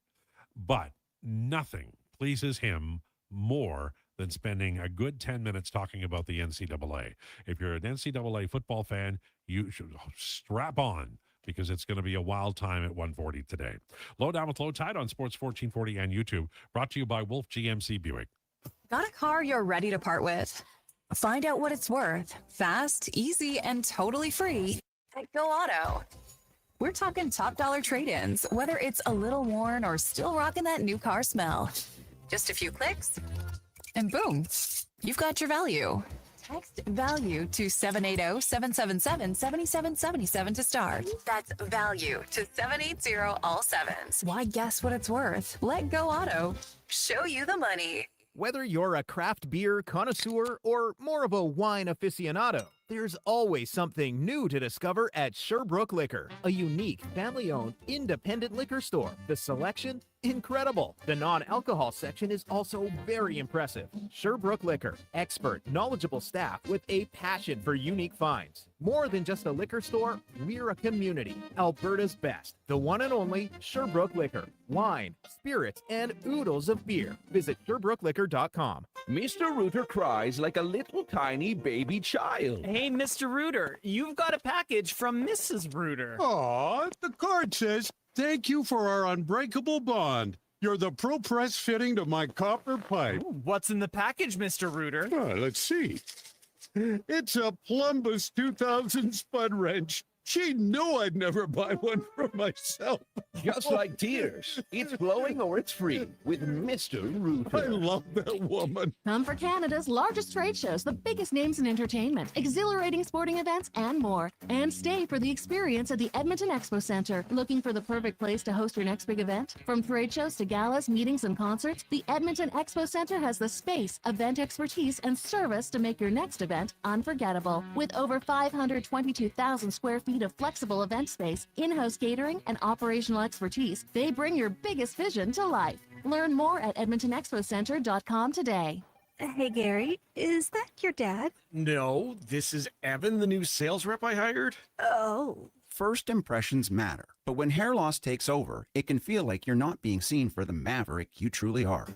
But nothing pleases him more than spending a good 10 minutes talking about the NCAA. If you're an NCAA football fan, you should strap on because it's going to be a wild time at 1:40 today. Lowdown with Lowtide on Sports 1440 and YouTube, brought to you by Wolf GMC Buick. Got a car you're ready to part with? Find out what it's worth. Fast, easy, and totally free at Go Auto. We're talking top dollar trade-ins, whether it's a little worn or still rocking that new car smell. Just a few clicks, and boom, you've got your value. Text value to 780-777-7777 to start. That's value to 780 all sevens. Why guess what it's worth? Let Go Auto show you the money. Whether you're a craft beer connoisseur or more of a wine aficionado, there's always something new to discover at Sherbrooke Liquor, a unique, family-owned, independent liquor store. The selection? Incredible. The non-alcohol section is also very impressive. Sherbrooke Liquor, expert, knowledgeable staff with a passion for unique finds. More than just a liquor store, we're a community. Alberta's best, the one and only Sherbrooke Liquor. Wine, spirits, and oodles of beer. Visit SherbrookeLiquor.com. Mr. Rooter cries like a little tiny baby child. Hey, Mr. Rooter, you've got a package from Mrs. Rooter. Aw, the card says, Thank you for our unbreakable bond. You're the pro press fitting to my copper pipe. Ooh, what's in the package, Mr. Reuter? Let's see. It's a Plumbus 2000 spud wrench. She knew I'd never buy one for myself. Just like tears. It's glowing or it's free with Mr. Rooter. I love that woman. Come for Canada's largest trade shows, the biggest names in entertainment, exhilarating sporting events, and more. And stay for the experience at the Edmonton Expo Centre. Looking for the perfect place to host your next big event? From trade shows to galas, meetings, and concerts, the Edmonton Expo Centre has the space, event expertise, and service to make your next event unforgettable. With over 522,000 square feet of flexible event space, in-house catering, and operational expertise, they bring your biggest vision to life. Learn more at edmontonexpocentre.com today. Hey, Gary, is that your dad? No, this is Evan, the new sales rep I hired. Oh. First impressions matter, but when hair loss takes over, it can feel like you're not being seen for the maverick you truly are.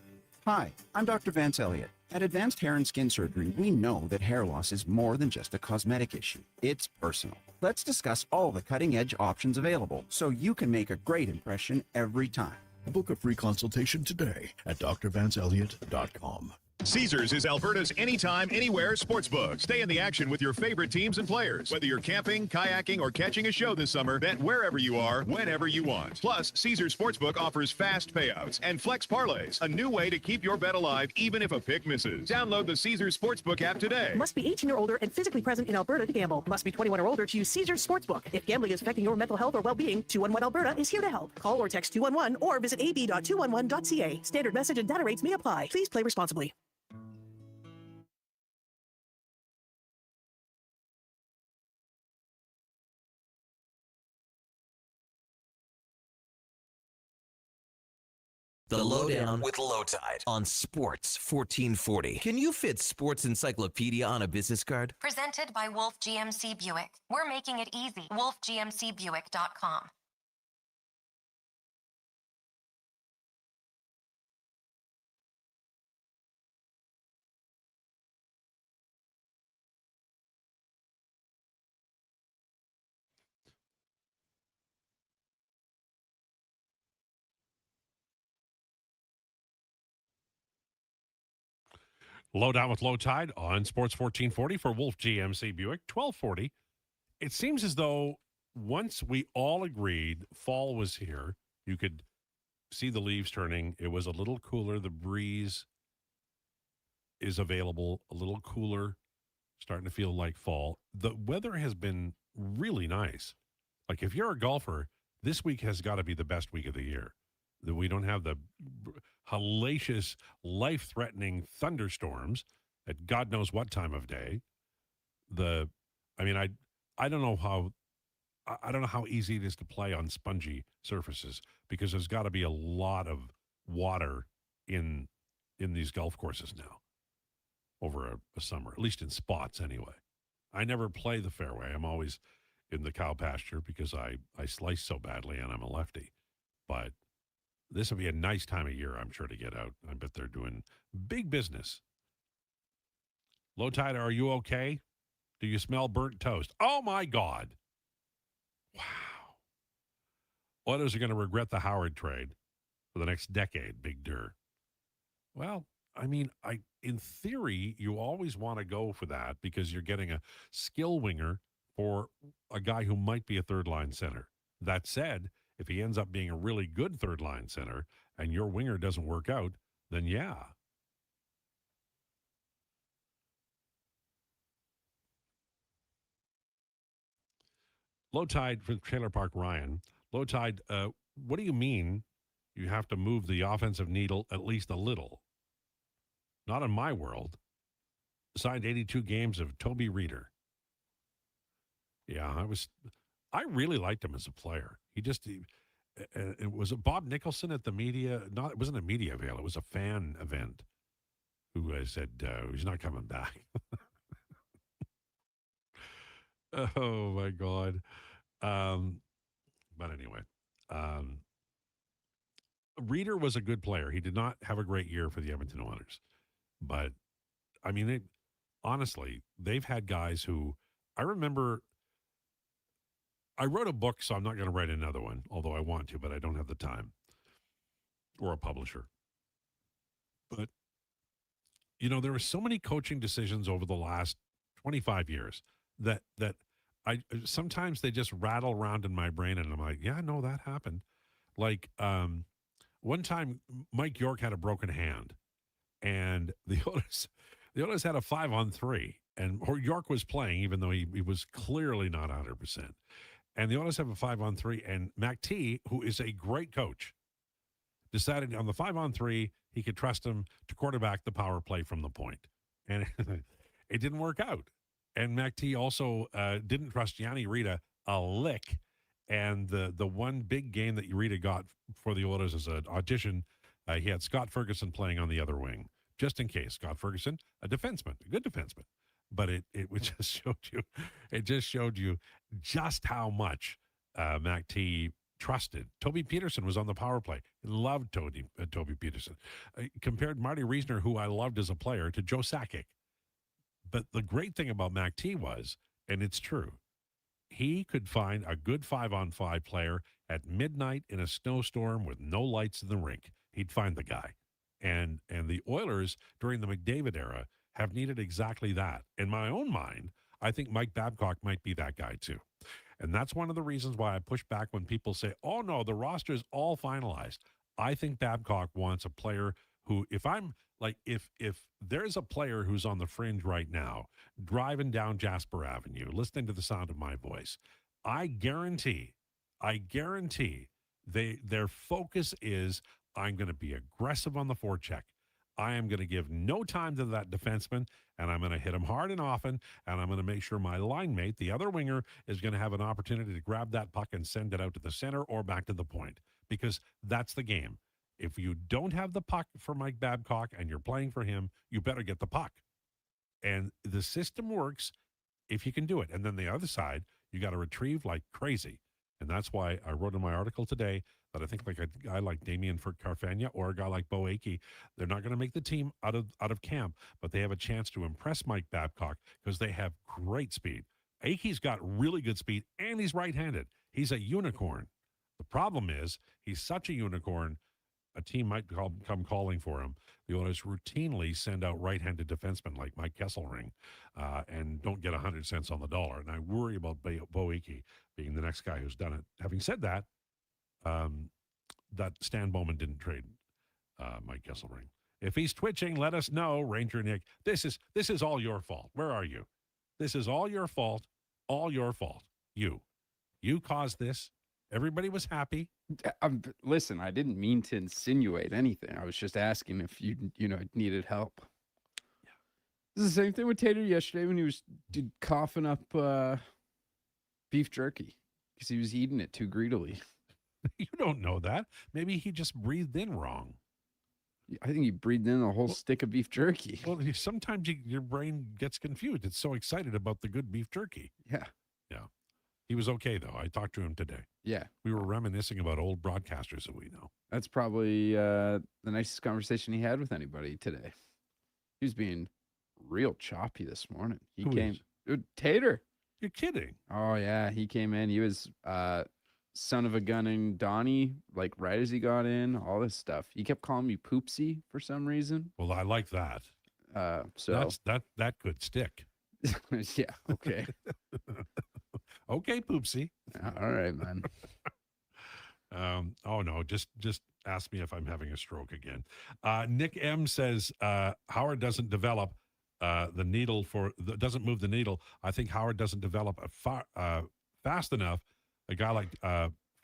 Hi, I'm Dr. Vance Elliott. At Advanced Hair and Skin Surgery, we know that hair loss is more than just a cosmetic issue. It's personal. Let's discuss all the cutting-edge options available so you can make a great impression every time. Book a free consultation today at drvanceelliott.com. Caesars is Alberta's anytime, anywhere sportsbook. Stay in the action with your favorite teams and players. Whether you're camping, kayaking, or catching a show this summer, bet wherever you are, whenever you want. Plus, Caesars Sportsbook offers fast payouts and flex parlays, a new way to keep your bet alive even if a pick misses. Download the Caesars Sportsbook app today. Must be 18 or older and physically present in Alberta to gamble. Must be 21 or older to use Caesars Sportsbook. If gambling is affecting your mental health or well-being, 211 Alberta is here to help. Call or text 211 or visit ab.211.ca. Standard message and data rates may apply. Please play responsibly. The Lowdown with Lowtide on Sports 1440. Can you fit Sports Encyclopedia on a business card? Presented by Wolf GMC Buick. We're making it easy. WolfGMCBuick.com. Lowdown with Lowtide on Sports 1440 for Wolf GMC Buick, 1240. It seems as though once we all agreed fall was here, you could see the leaves turning. It was a little cooler. The breeze is available, a little cooler, starting to feel like fall. The weather has been really nice. Like if you're a golfer, this week has got to be the best week of the year. That we don't have the hellacious, life-threatening thunderstorms at God knows what time of day. I don't know how easy it is to play on spongy surfaces because there's got to be a lot of water in these golf courses now over a summer, at least in spots anyway. I never play the fairway. I'm always in the cow pasture because I slice so badly and I'm a lefty. But this will be a nice time of year, I'm sure, to get out. I bet they're doing big business. Lowtide, are you okay? Do you smell burnt toast? Oh, my God. Wow. Oilers are going to regret the Howard trade for the next decade, Big Dur. Well, in theory, you always want to go for that because you're getting a skill winger for a guy who might be a third-line center. That said, if he ends up being a really good third-line center and your winger doesn't work out, then yeah. Lowtide from Trailer Park Ryan. Lowtide, what do you mean you have to move the offensive needle at least a little? Not in my world. Signed 82 games of Toby Reeder. Yeah, I really liked him as a player. It was Bob Nicholson at the media. It wasn't a media avail. It was a fan event who said he's not coming back. Oh my God. But anyway, Reeder was a good player. He did not have a great year for the Edmonton Oilers, but honestly, they've had guys who I remember I wrote a book, so I'm not going to write another one, although I want to, but I don't have the time or a publisher. But, there were so many coaching decisions over the last 25 years that I sometimes they just rattle around in my brain, and I'm like, yeah, no, that happened. Like one time, Mike York had a broken hand, and the Oilers had a 5-on-3, and York was playing, even though he was clearly not 100%. And the Oilers have a 5-on-3, and Mac T, who is a great coach, decided on the 5-on-3 he could trust him to quarterback the power play from the point, and it didn't work out. And Mac T also didn't trust Yanni Rita a lick. And the one big game that Rita got for the Oilers as an audition, he had Scott Ferguson playing on the other wing, just in case. Scott Ferguson, a defenseman, a good defenseman. But it just showed you just how much Mac T trusted. Toby Peterson was on the power play. Loved Toby Peterson. Compared Marty Reisner, who I loved as a player, to Joe Sakic. But the great thing about Mac T was, and it's true, he could find a good 5-on-5 player at midnight in a snowstorm with no lights in the rink. He'd find the guy. And the Oilers during the McDavid era have needed exactly that. In my own mind, I think Mike Babcock might be that guy too. And that's one of the reasons why I push back when people say, oh no, the roster's all finalized. I think Babcock wants a player who, if there's a player who's on the fringe right now, driving down Jasper Avenue, listening to the sound of my voice, I guarantee their focus is, I'm going to be aggressive on the forecheck. I am going to give no time to that defenseman, and I'm going to hit him hard and often, and I'm going to make sure my line mate, the other winger, is going to have an opportunity to grab that puck and send it out to the center or back to the point, because that's the game. If you don't have the puck for Mike Babcock and you're playing for him, you better get the puck. And the system works if you can do it. And then the other side, you got to retrieve like crazy. And that's why I wrote in my article today that I think like a guy like Damien Carfagna or a guy like Bo Akey, they're not going to make the team out of camp, but they have a chance to impress Mike Babcock because they have great speed. Akey's got really good speed, and he's right-handed. He's a unicorn. The problem is he's such a unicorn, a team might come calling for him. The Oilers routinely send out right-handed defensemen like Mike Kesselring and don't get 100 cents on the dollar. And I worry about Bo Akey being the next guy who's done it. Having said that, that Stan Bowman didn't trade Mike Kesselring. If he's twitching, let us know, Ranger Nick. This is all your fault. Where are you? This is all your fault. All your fault. You caused this. Everybody was happy. Listen, I didn't mean to insinuate anything. I was just asking if you needed help. Yeah. This is the same thing with Tater yesterday when he was coughing up beef jerky because he was eating it too greedily. You don't know that. Maybe he just breathed in wrong. I think he breathed in a whole stick of beef jerky. Well, sometimes your brain gets confused. It's so excited about the good beef jerky. Yeah. Yeah. He was okay, though. I talked to him today. Yeah. We were reminiscing about old broadcasters that we know. That's probably the nicest conversation he had with anybody today. He was being real choppy this morning. Who is? Tater. You're kidding. Oh, yeah. He came in. He was son of a gunning Donnie, like right as he got in, all this stuff. He kept calling me Poopsie for some reason. Well, I like that. So that could stick. Yeah. Okay. Okay, Poopsie. All right, man. Oh no, just ask me if I'm having a stroke again. Nick M says Howard doesn't develop the needle doesn't move the needle. I think Howard doesn't develop fast enough. A guy like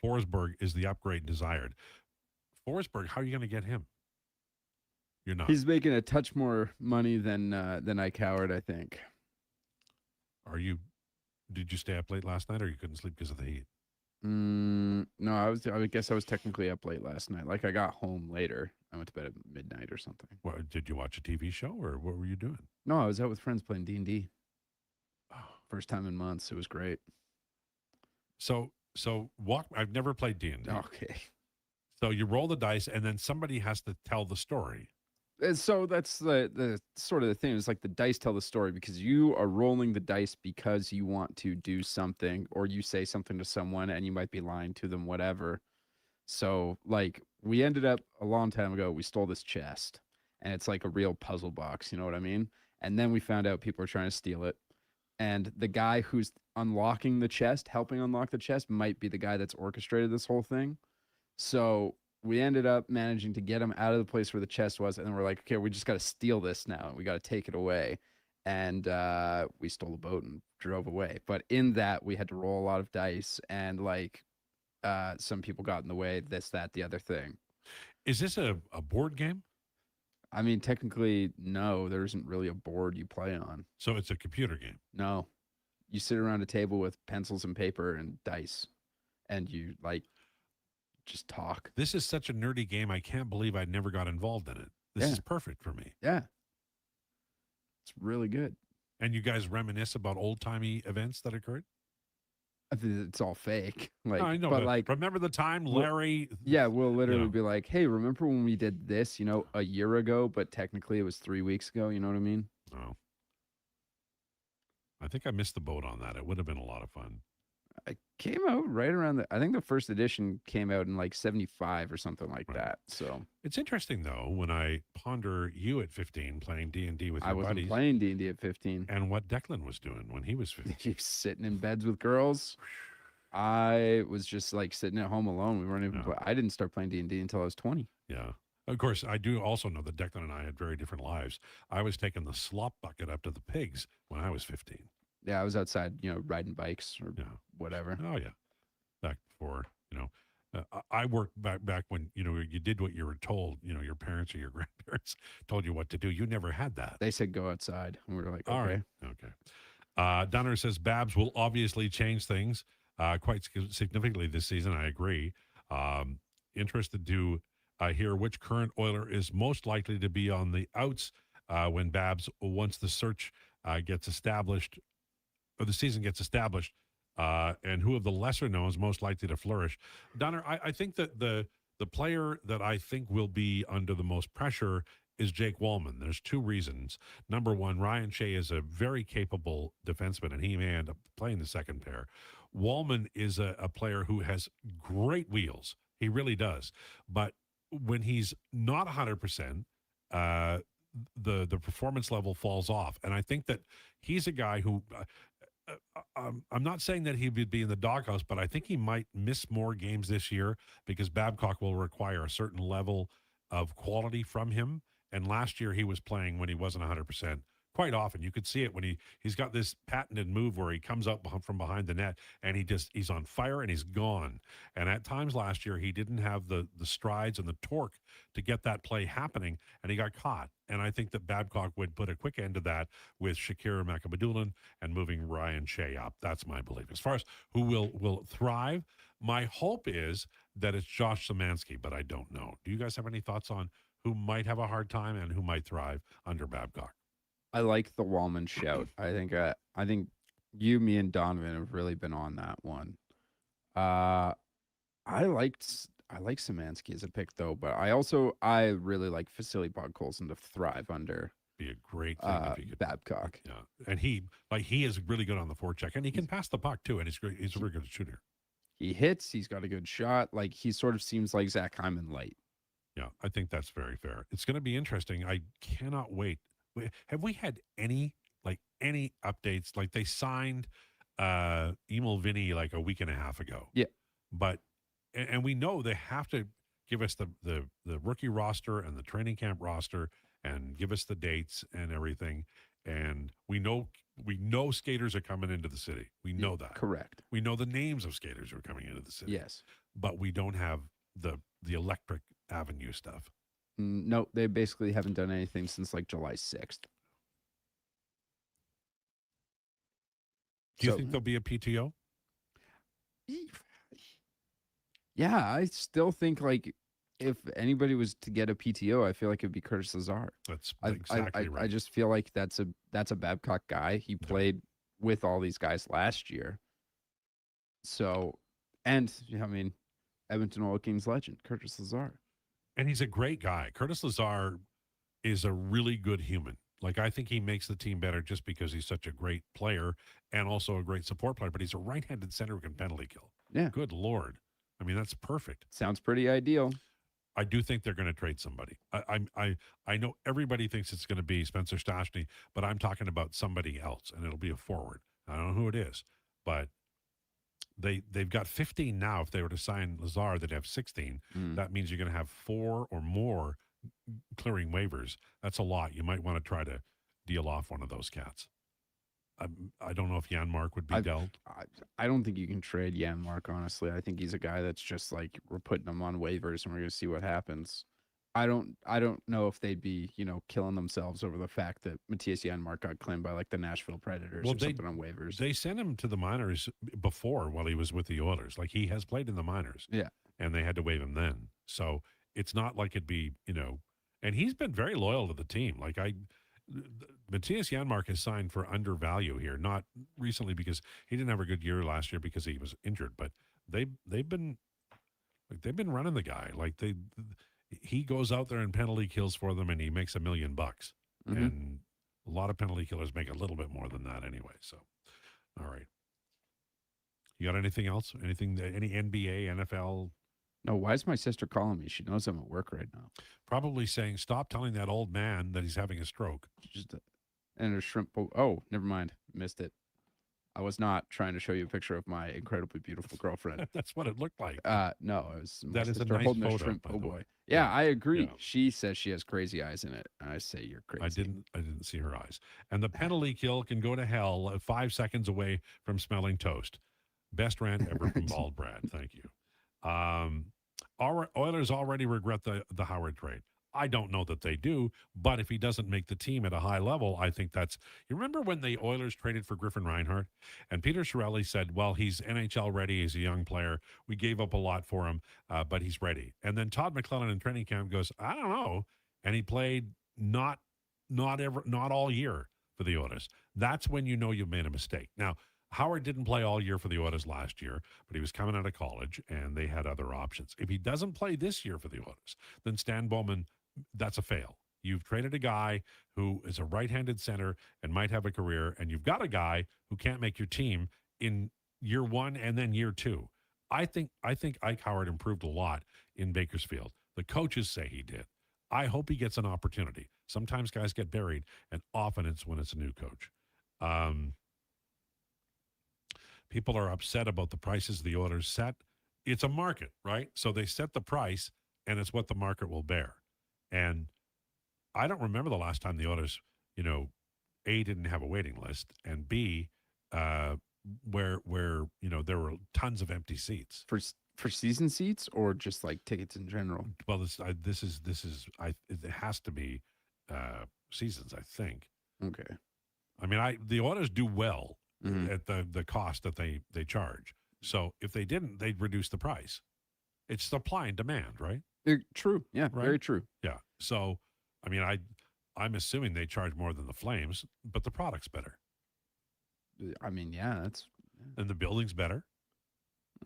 Forsberg is the upgrade desired. Forsberg, how are you going to get him? You're not. He's making a touch more money than Ike Howard, I think. Did you stay up late last night, or you couldn't sleep because of the heat? No, I guess I was technically up late last night. Like I got home later. I went to bed at midnight or something. Well, did you watch a TV show, or what were you doing? No, I was out with friends playing D&D. First time in months. It was great. So walk. I've never played D&D. Okay. So you roll the dice, and then somebody has to tell the story. So that's the sort of the thing. It's like the dice tell the story because you are rolling the dice because you want to do something or you say something to someone and you might be lying to them, whatever. So like we ended up a long time ago, we stole this chest and it's like a real puzzle box, you know what I mean? And then we found out people are trying to steal it. And the guy who's unlocking the chest, helping unlock the chest, might be the guy that's orchestrated this whole thing. So we ended up managing to get him out of the place where the chest was, and then we're like, okay, we just got to steal this now. We got to take it away, and we stole a boat and drove away. But in that, we had to roll a lot of dice, and like some people got in the way. This, that, the other thing. Is this a board game? I mean, technically, no. There isn't really a board you play on. So it's a computer game. No, you sit around a table with pencils and paper and dice, and you like just talk. This is such a nerdy game. I can't believe I never got involved in it. This is perfect for me. Yeah. It's really good. And you guys reminisce about old-timey events that occurred? I think it's all fake. Like, No, I know, but like, remember the time Larry? Yeah, we'll literally know. be like, hey, remember when we did this, a year ago, but technically it was 3 weeks ago. You know what I mean? Oh. I think I missed the boat on that. It would have been a lot of fun. It came out right around I think the first edition came out in like 75 or something like that. So it's interesting though when I ponder you at 15 playing D&D with your I wasn't buddies playing D&D at 15, and what Declan was doing when he was 15. He was sitting in beds with girls. I was just like sitting at home alone. We weren't even. I didn't start playing D&D until I was 20. Yeah. Of course, I do also know that Declan and I had very different lives. I was taking the slop bucket up to the pigs when I was 15. Yeah, I was outside, riding bikes or whatever. Oh yeah, back before I worked back when you did what you were told. Your parents or your grandparents told you what to do. You never had that. They said go outside, and we were like, okay. All right, okay. Dunner says Babs will obviously change things quite significantly this season. I agree. Interested to hear which current Oiler is most likely to be on the outs when Babs once the search gets established. Or the season gets established, and who of the lesser known is most likely to flourish. Donner, I think that the player that I think will be under the most pressure is Jake Wallman. There's two reasons. Number one, Ryan Shea is a very capable defenseman, and he may end up playing the second pair. Wallman is a player who has great wheels. He really does. But when he's not 100%, the performance level falls off. And I think that he's a guy who I'm not saying that he would be in the doghouse, but I think he might miss more games this year because Babcock will require a certain level of quality from him. And last year he was playing when he wasn't 100%. Quite often you could see it when he's got this patented move where he comes up from behind the net and he's on fire and he's gone. And at times last year he didn't have the strides and the torque to get that play happening, and he got caught. And I think that Babcock would put a quick end to that with Shakira Makabadulan and moving Ryan Shea up. That's my belief. As far as who will thrive, my hope is that it's Josh Szymanski, but I don't know. Do you guys have any thoughts on who might have a hard time and who might thrive under Babcock? I like the Wallman shout. I think you, me, and Donovan have really been on that one. I like Szymanski as a pick though, but I really like Vasily Podkolzin to thrive under. Be a great thing if you could. Babcock. Yeah, and he is really good on the forecheck, and he can pass the puck too, and he's great. He's a very good shooter. He hits. He's got a good shot. Like he sort of seems like Zach Hyman light. Yeah, I think that's very fair. It's going to be interesting. I cannot wait. Have we had any updates? Like they signed Emil Vinny like a week and a half ago. Yeah. But and we know they have to give us the rookie roster and the training camp roster and give us the dates and everything. And we know skaters are coming into the city. We know that. Correct. We know the names of skaters who are coming into the city. Yes. But we don't have the Electric Avenue stuff. No, they basically haven't done anything since like July 6th. Do you think there'll be a PTO? Yeah, I still think like if anybody was to get a PTO, I feel like it'd be Curtis Lazar. That's exactly right. I just feel like that's a Babcock guy. He played with all these guys last year. So, and I mean, Edmonton Oil Kings legend, Curtis Lazar. And he's a great guy. Curtis Lazar is a really good human. Like, I think he makes the team better just because he's such a great player and also a great support player, but he's a right-handed center who can penalty kill. Yeah. Good Lord. I mean, that's perfect. Sounds pretty ideal. I do think they're going to trade somebody. I know everybody thinks it's going to be Spencer Stastny, but I'm talking about somebody else, and it'll be a forward. I don't know who it is, but they've got 15 now. If they were to sign Lazar, they'd have 16. That means you're going to have 4 or more clearing waivers. That's a lot. You might want to try to deal off one of those cats. I don't know if Janmark would be dealt. I don't think you can trade Janmark, honestly. I think he's a guy that's just like, we're putting him on waivers and we're going to see what happens. I don't know if they'd be, killing themselves over the fact that Matthias Janmark got claimed by like the Nashville Predators or something on waivers. They sent him to the minors before while he was with the Oilers. Like, he has played in the minors. Yeah. And they had to waive him then. So it's not like it'd be, and he's been very loyal to the team. Like, Matthias Janmark has signed for undervalue here, not recently because he didn't have a good year last year because he was injured, but they've been running the guy. Like, he goes out there and penalty kills for them and he makes $1 million. And a lot of penalty killers make a little bit more than that anyway. So, all right. You got anything else? Any NBA, NFL? No, why is my sister calling me? She knows I'm at work right now. Probably saying, stop telling that old man that he's having a stroke. And a shrimp. Oh, never mind. Missed it. I was not trying to show you a picture of my incredibly beautiful girlfriend. That's what it looked like. No, it was that is a sister nice holding photo, a shrimp. by Oh the boy. way. Yeah, I agree. Yeah. She says she has crazy eyes in it. And I say you're crazy. I didn't see her eyes. And the penalty kill can go to hell 5 seconds away from smelling toast. Best rant ever from Bald Brad. Thank you. Our Oilers already regret the Howard trade. I don't know that they do, but if he doesn't make the team at a high level, I think that's... You remember when the Oilers traded for Griffin Reinhart? And Peter Chiarelli said, well, he's NHL ready. He's a young player. We gave up a lot for him, but he's ready. And then Todd McClellan in training camp goes, I don't know. And he played not all year for the Oilers. That's when you know you've made a mistake. Now, Howard didn't play all year for the Oilers last year, but he was coming out of college, and they had other options. If he doesn't play this year for the Oilers, then Stan Bowman, that's a fail. You've traded a guy who is a right-handed center and might have a career, and you've got a guy who can't make your team in year 1 and then year 2. I think Ike Howard improved a lot in Bakersfield. The coaches say he did. I hope he gets an opportunity. Sometimes guys get buried, and often it's when it's a new coach. People are upset about the prices the Oilers set. It's a market, right? So they set the price, and it's what the market will bear. And I don't remember the last time the Oilers, A, didn't have a waiting list, and B, where there were tons of empty seats for season seats or just like tickets in general. Well, it has to be seasons, I think. Okay. I mean, the Oilers do well at the cost that they charge. So if they didn't, they'd reduce the price. It's supply and demand, right? True. Yeah, right? Very true. Yeah. So, I mean, I'm assuming they charge more than the Flames, but the product's better. I mean, yeah, that's... And the building's better.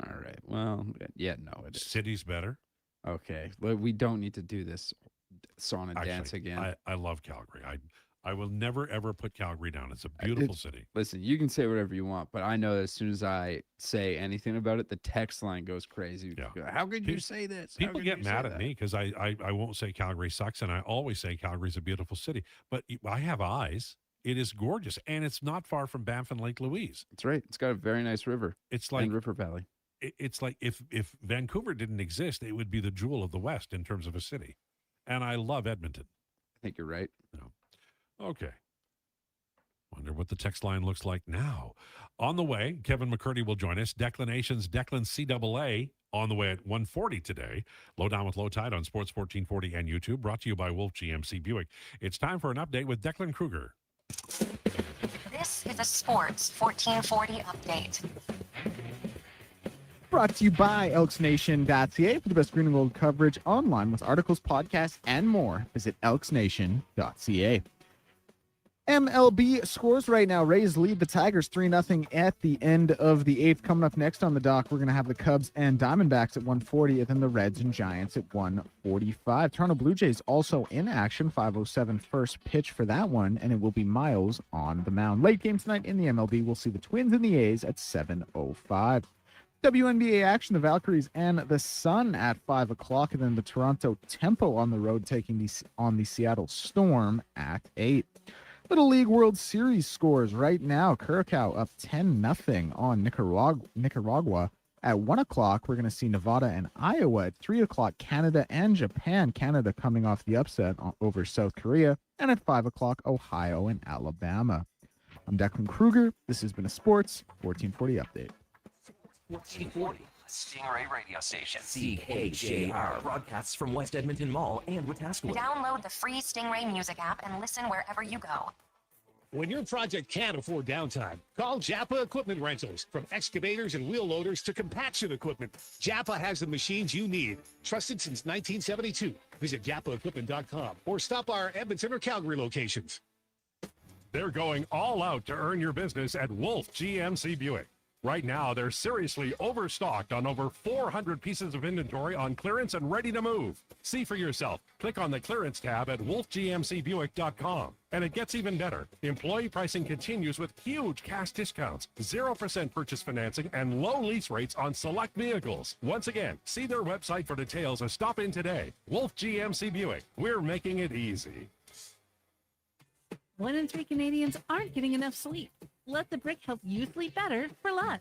All right. Well, yeah, no, it is. City's better. Okay. We don't need to do this song and dance again. I love Calgary. I will never, ever put Calgary down. It's a beautiful city. Listen, you can say whatever you want, but I know that as soon as I say anything about it, the text line goes crazy. Yeah. How could you say this? People get mad at me because I won't say Calgary sucks, and I always say Calgary's a beautiful city. But I have eyes. It is gorgeous, and it's not far from Banff and Lake Louise. That's right. It's got a very nice river. It's like River Valley. It's like if Vancouver didn't exist, it would be the jewel of the West in terms of a city. And I love Edmonton. I think you're right. Okay. Wonder what the text line looks like now. On the way, Kevin McCurdy will join us. Declination's Declan CAA on the way at 1:40 today. Lowdown with Lowtide on Sports 1440 and YouTube. Brought to you by Wolf GMC Buick. It's time for an update with Declan Krueger. This is a Sports 1440 update. Brought to you by elksnation.ca for the best green and gold coverage online with articles, podcasts, and more. Visit elksnation.ca. MLB scores right now. Rays lead the Tigers 3-0 at the end of the 8th. Coming up next on the dock, we're going to have the Cubs and Diamondbacks at 1:40, and then the Reds and Giants at 1:45. Toronto Blue Jays also in action. 5:07 first pitch for that one, and it will be Miles on the mound. Late game tonight in the MLB, we'll see the Twins and the A's at 7:05. WNBA action, the Valkyries and the Sun at 5 o'clock, and then the Toronto Tempo on the road taking on the Seattle Storm at 8. Little League World Series scores right now. Curacao up 10-0 on Nicaragua. At 1 o'clock, we're going to see Nevada and Iowa. At 3 o'clock, Canada and Japan. Canada coming off the upset over South Korea. And at 5 o'clock, Ohio and Alabama. I'm Declan Krueger. This has been a Sports 1440 update. 1440, Stingray Radio Station. CHJR broadcasts from West Edmonton Mall and Wetaskiwin. Download the free Stingray music app and listen wherever you go. When your project can't afford downtime, call Japa Equipment Rentals. From excavators and wheel loaders to compaction equipment, Japa has the machines you need. Trusted since 1972. Visit japaequipment.com or stop our Edmonton or Calgary locations. They're going all out to earn your business at Wolf GMC Buick. Right now, they're seriously overstocked on over 400 pieces of inventory on clearance and ready to move. See for yourself. Click on the clearance tab at wolfgmcbuick.com. And it gets even better. Employee pricing continues with huge cash discounts, 0% purchase financing, and low lease rates on select vehicles. Once again, see their website for details or stop in today. Wolf GMC Buick. We're making it easy. 1 in 3 Canadians aren't getting enough sleep. Let the Brick help you sleep better for less.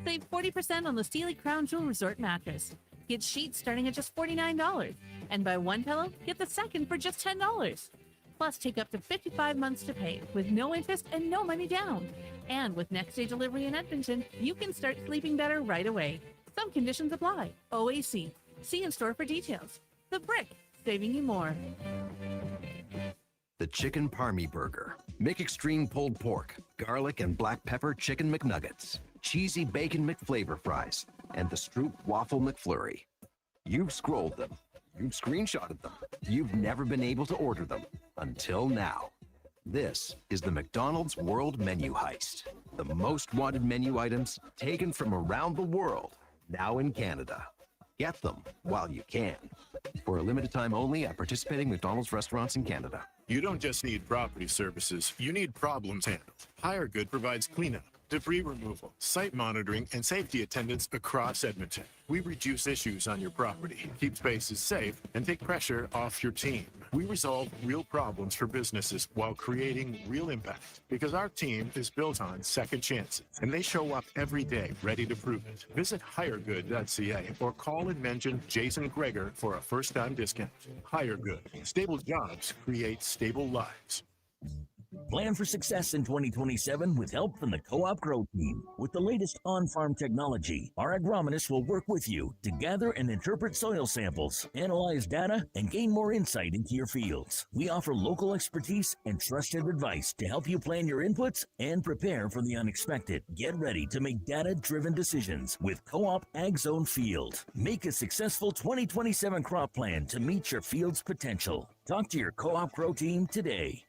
Save 40% on the Steely Crown Jewel Resort mattress. Get sheets starting at just $49. And buy one pillow, get the second for just $10. Plus, take up to 55 months to pay with no interest and no money down. And with next day delivery in Edmonton, you can start sleeping better right away. Some conditions apply. OAC. See in store for details. The Brick, saving you more. The Chicken Parmy Burger. McExtreme pulled pork, garlic and black pepper chicken McNuggets, cheesy bacon McFlavor fries, and the Stroop Waffle McFlurry. You've scrolled them. You've screenshotted them. You've never been able to order them until now. This is the McDonald's World Menu Heist. The most wanted menu items taken from around the world, now in Canada. Get them while you can. For a limited time only at participating McDonald's restaurants in Canada. You don't just need property services, you need problems handled. Hire Good provides cleanup, debris removal, site monitoring, and safety attendance across Edmonton. We reduce issues on your property, keep spaces safe, and take pressure off your team. We resolve real problems for businesses while creating real impact, because our team is built on second chances, and they show up every day ready to prove it. Visit hiregood.ca or call and mention Jason Krueger for a first-time discount. Hire Good. Stable jobs create stable lives. Plan for success in 2027 with help from the Co-op Grow Team. With the latest on-farm technology, our agronomists will work with you to gather and interpret soil samples, analyze data, and gain more insight into your fields. We offer local expertise and trusted advice to help you plan your inputs and prepare for the unexpected. Get ready to make data-driven decisions with Co-op Ag Zone Field. Make a successful 2027 crop plan to meet your field's potential. Talk to your Co-op Grow Team today.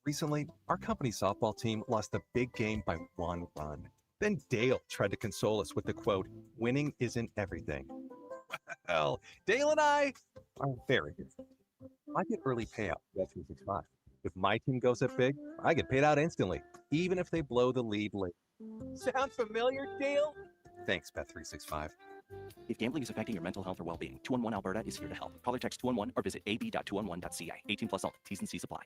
Recently, our company softball team lost a big game by 1 run. Then Dale tried to console us with the quote, "Winning isn't everything." Well, Dale and I are very good. I get early payout at 365. If my team goes up big, I get paid out instantly, even if they blow the lead late. Sound familiar, Dale? Thanks, Bet365. If gambling is affecting your mental health or well-being, 211 Alberta is here to help. Call or text 211 or visit ab.211.ca. 18 plus only. T's and C's apply.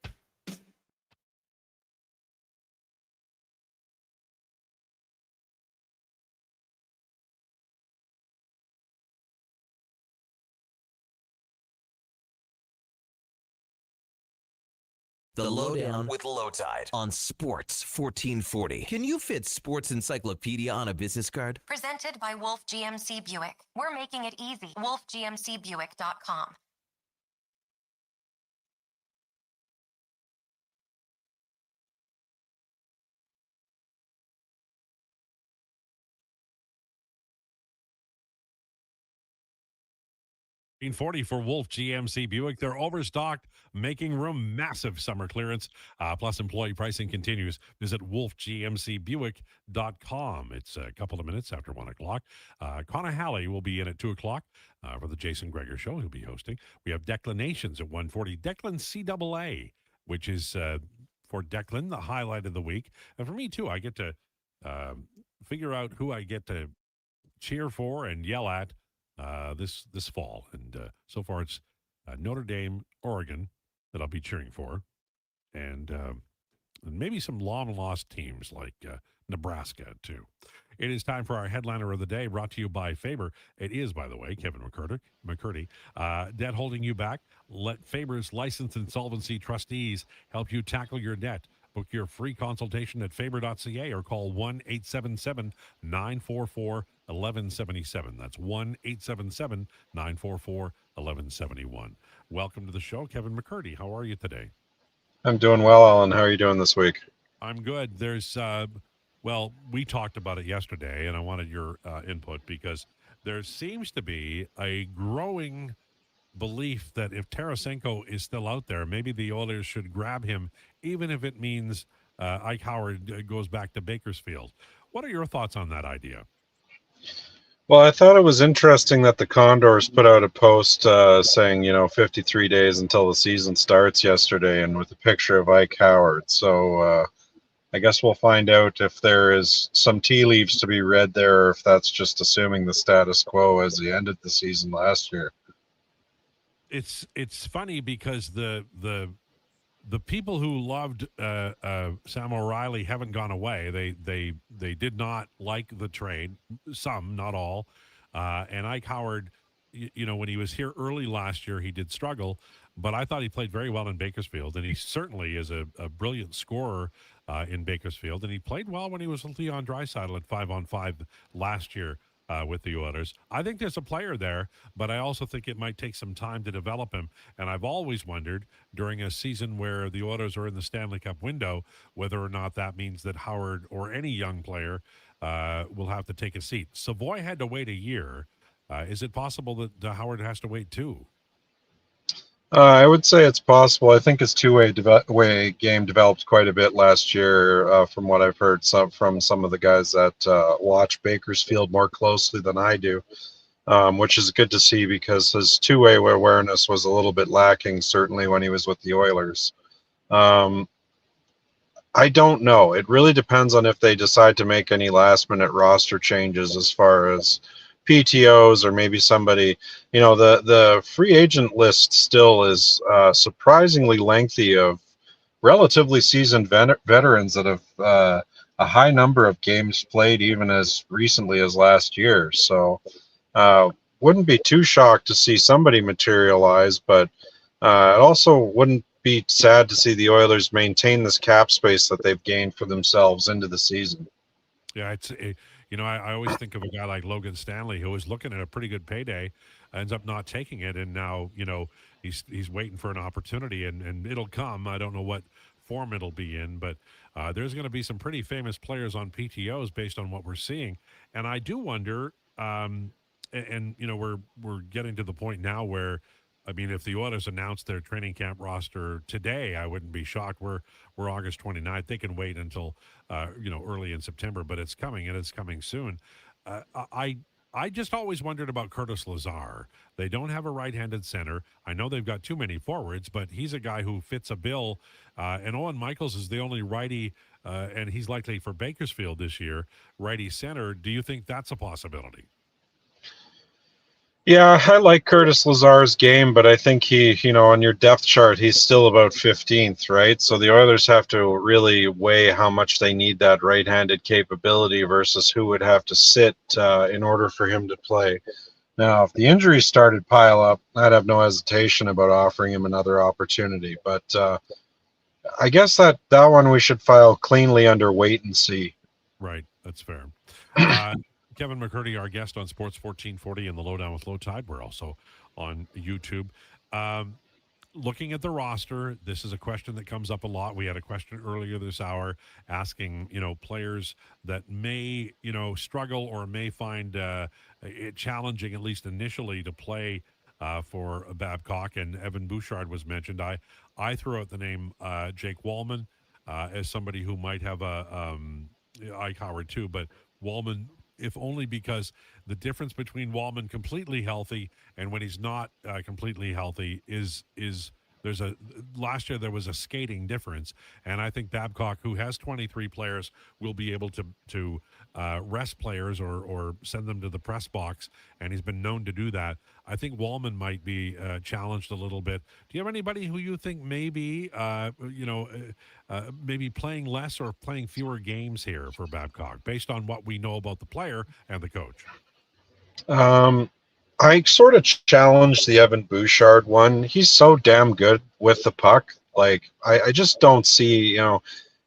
The Lowdown with Lowtide on Sports 1440. Can you fit Sports Encyclopedia on a business card? Presented by Wolf GMC Buick. We're making it easy. wolfgmcbuick.com. 40 for Wolf GMC Buick. They're overstocked, making room. Massive summer clearance. Plus, employee pricing continues. Visit wolfgmcbuick.com. It's a couple of minutes after 1 o'clock. Connor Halley will be in at 2 o'clock for the Jason Greger Show. He'll be hosting. We have Declinations at 1:40. Declan CAA, which is for Declan, the highlight of the week. And for me, too, I get to figure out who I get to cheer for and yell at this fall. And so far it's Notre Dame, Oregon that I'll be cheering for, and maybe some long lost teams like Nebraska too. It is time for our headliner of the day, brought to you by Faber. It is, by the way, Kevin McCurdy. Debt holding you back? Let Faber's licensed insolvency trustees help you tackle your debt. Book your free consultation at faber.ca or call 1-877-944-1177. That's 1-877-944-1171. Welcome to the show, Kevin McCurdy. How are you today? I'm doing well, Alan. How are you doing this week? I'm good. There's, well, we talked about it yesterday, and I wanted your input because there seems to be a growing belief that if Tarasenko is still out there, maybe the Oilers should grab him, even if it means Ike Howard goes back to Bakersfield. What are your thoughts on that idea? Well, I thought it was interesting that the Condors put out a post saying, 53 days until the season starts yesterday, and with a picture of Ike Howard. So I guess we'll find out if there is some tea leaves to be read there, or if that's just assuming the status quo as he ended the season last year. It's funny because the people who loved Sam O'Reilly haven't gone away. They did not like the trade. Some, not all. And Ike Howard, when he was here early last year, he did struggle, but I thought he played very well in Bakersfield, and he certainly is a brilliant scorer in Bakersfield, and he played well when he was with Leon Draisaitl at 5-on-5 last year. With the Oilers. I think there's a player there, but I also think it might take some time to develop him. And I've always wondered during a season where the Oilers are in the Stanley Cup window, whether or not that means that Howard or any young player will have to take a seat. Savoy had to wait a year. Is it possible that Howard has to wait too? I would say it's possible. I think his two-way game developed quite a bit last year, from what I've heard from some of the guys that watch Bakersfield more closely than I do, which is good to see because his two-way awareness was a little bit lacking, certainly when he was with the Oilers. I don't know. It really depends on if they decide to make any last-minute roster changes as far as PTOs or maybe somebody, the free agent list still is surprisingly lengthy of relatively seasoned veterans that have a high number of games played even as recently as last year. So wouldn't be too shocked to see somebody materialize, but it also wouldn't be sad to see the Oilers maintain this cap space that they've gained for themselves into the season. Yeah, I always think of a guy like Logan Stanley who was looking at a pretty good payday, ends up not taking it, and now he's waiting for an opportunity, and it'll come. I don't know what form it'll be in, but there's going to be some pretty famous players on PTOs based on what we're seeing, and I do wonder. We're getting to the point now where, I mean, if the Oilers announced their training camp roster today, I wouldn't be shocked. We're August 29th. They can wait until early in September, but it's coming, and it's coming soon. I just always wondered about Curtis Lazar. They don't have a right-handed center. I know they've got too many forwards, but he's a guy who fits a bill. And Owen Michaels is the only righty, and he's likely for Bakersfield this year, righty center. Do you think that's a possibility? Yeah, I like Curtis Lazar's game, but I think he, on your depth chart, he's still about 15th, right? So the Oilers have to really weigh how much they need that right-handed capability versus who would have to sit in order for him to play. Now, if the injuries started pile up, I'd have no hesitation about offering him another opportunity. But I guess that one we should file cleanly under wait and see. Right, that's fair. Kevin McCurdy, our guest on Sports 1440 and the Lowdown with Lowtide. We're also on YouTube. Looking at the roster, this is a question that comes up a lot. We had a question earlier this hour asking, players that may, struggle or may find it challenging, at least initially, to play for Babcock, and Evan Bouchard was mentioned. I threw out the name Jake Wallman as somebody who might have Ike Howard too, but Wallman, if only because the difference between Wallman completely healthy and when he's not completely healthy is last year there was a skating difference, and I think Babcock, who has 23 players, will be able to rest players or send them to the press box, and he's been known to do that. I think Wallman might be challenged a little bit. Do you have anybody who you think maybe maybe playing less or playing fewer games here for Babcock, based on what we know about the player and the coach? I sort of challenged the Evan Bouchard one. He's so damn good with the puck. Like, I just don't see,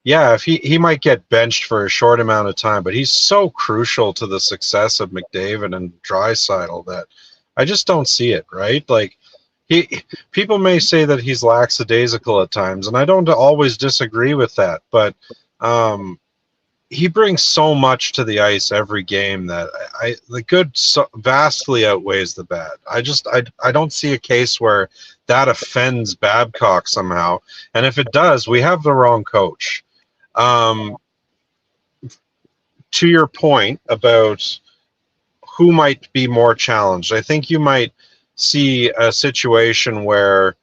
yeah, if he might get benched for a short amount of time, but he's so crucial to the success of McDavid and Draisaitl that I just don't see it, right? Like, people may say that he's lackadaisical at times, and I don't always disagree with that, but he brings so much to the ice every game that the good vastly outweighs the bad. I don't see a case where that offends Babcock somehow, and if it does, we have the wrong coach. To your point about who might be more challenged, I think you might see a situation where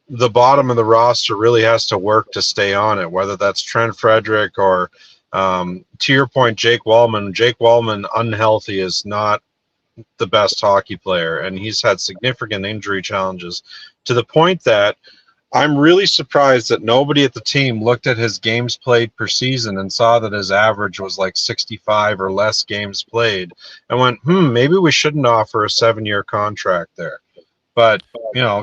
the bottom of the roster really has to work to stay on it, whether that's Trent Frederick or, to your point, Jake Wallman. Jake Wallman, unhealthy, is not the best hockey player, and he's had significant injury challenges to the point that I'm really surprised that nobody at the team looked at his games played per season and saw that his average was like 65 or less games played and went, maybe we shouldn't offer a 7-year contract there. But,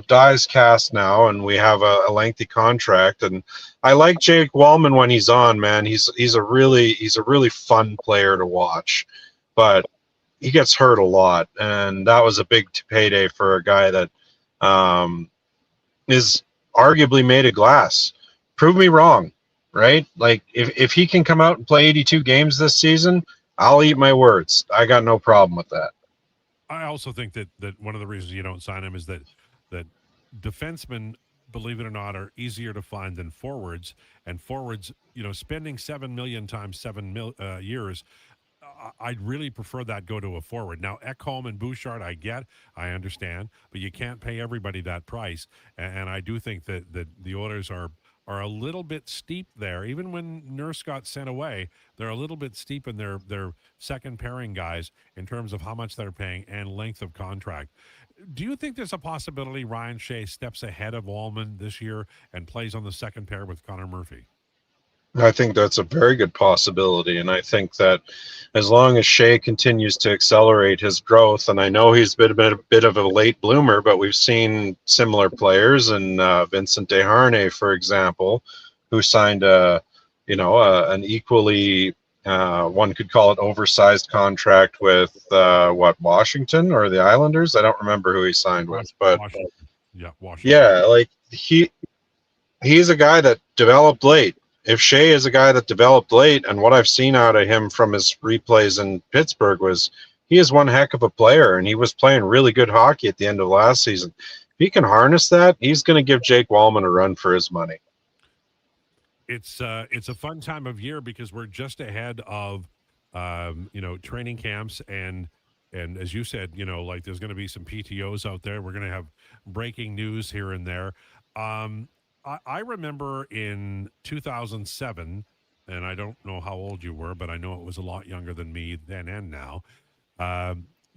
die's cast now, and we have a lengthy contract. And I like Jake Wallman when he's on, man. He's a really fun player to watch. But he gets hurt a lot, and that was a big payday for a guy that is arguably made of glass. Prove me wrong, right? Like, if he can come out and play 82 games this season, I'll eat my words. I got no problem with that. I also think that one of the reasons you don't sign him is that defensemen, believe it or not, are easier to find than forwards. And forwards, spending $7 million times 7 years, I'd really prefer that go to a forward. Now, Ekholm and Bouchard, I understand, but you can't pay everybody that price. And I do think that the Oilers are a little bit steep there. Even when Nurse got sent away, they're a little bit steep in their second pairing guys in terms of how much they're paying and length of contract. Do you think there's a possibility Ryan Shea steps ahead of Wallman this year and plays on the second pair with Connor Murphy? I think that's a very good possibility, and I think that as long as Shea continues to accelerate his growth, and I know he's been a bit of a late bloomer, but we've seen similar players, and Vincent Desharnais, for example, who signed an equally one could call it oversized contract with Washington or the Islanders. I don't remember who he signed with, but Washington. Washington. Yeah, like he's a guy that developed late. If Shea is a guy that developed late, and what I've seen out of him from his replays in Pittsburgh was he is one heck of a player, and he was playing really good hockey at the end of last season. If he can harness that, he's going to give Jake Wallman a run for his money. It's a fun time of year because we're just ahead of training camps and as you said, like there's going to be some PTOs out there. We're going to have breaking news here and there. I remember in 2007, and I don't know how old you were, but I know it was a lot younger than me then and now.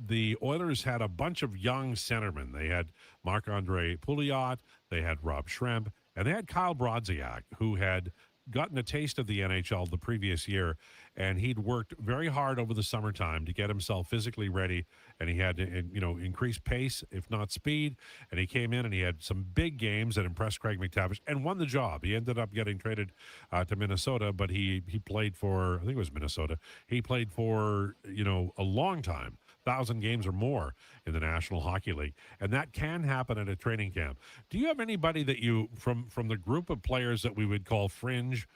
The Oilers had a bunch of young centermen. They had Marc-Andre Pouliot, they had Rob Schremp, and they had Kyle Brodziak, who had gotten a taste of the NHL the previous year, and he'd worked very hard over the summertime to get himself physically ready, and he had to, increase pace, if not speed, and he came in and he had some big games that impressed Craig McTavish and won the job. He ended up getting traded to Minnesota, but he played for, I think it was Minnesota, he played for, a long time, 1,000 games or more in the National Hockey League, and that can happen at a training camp. Do you have anybody that you, from the group of players that we would call fringe,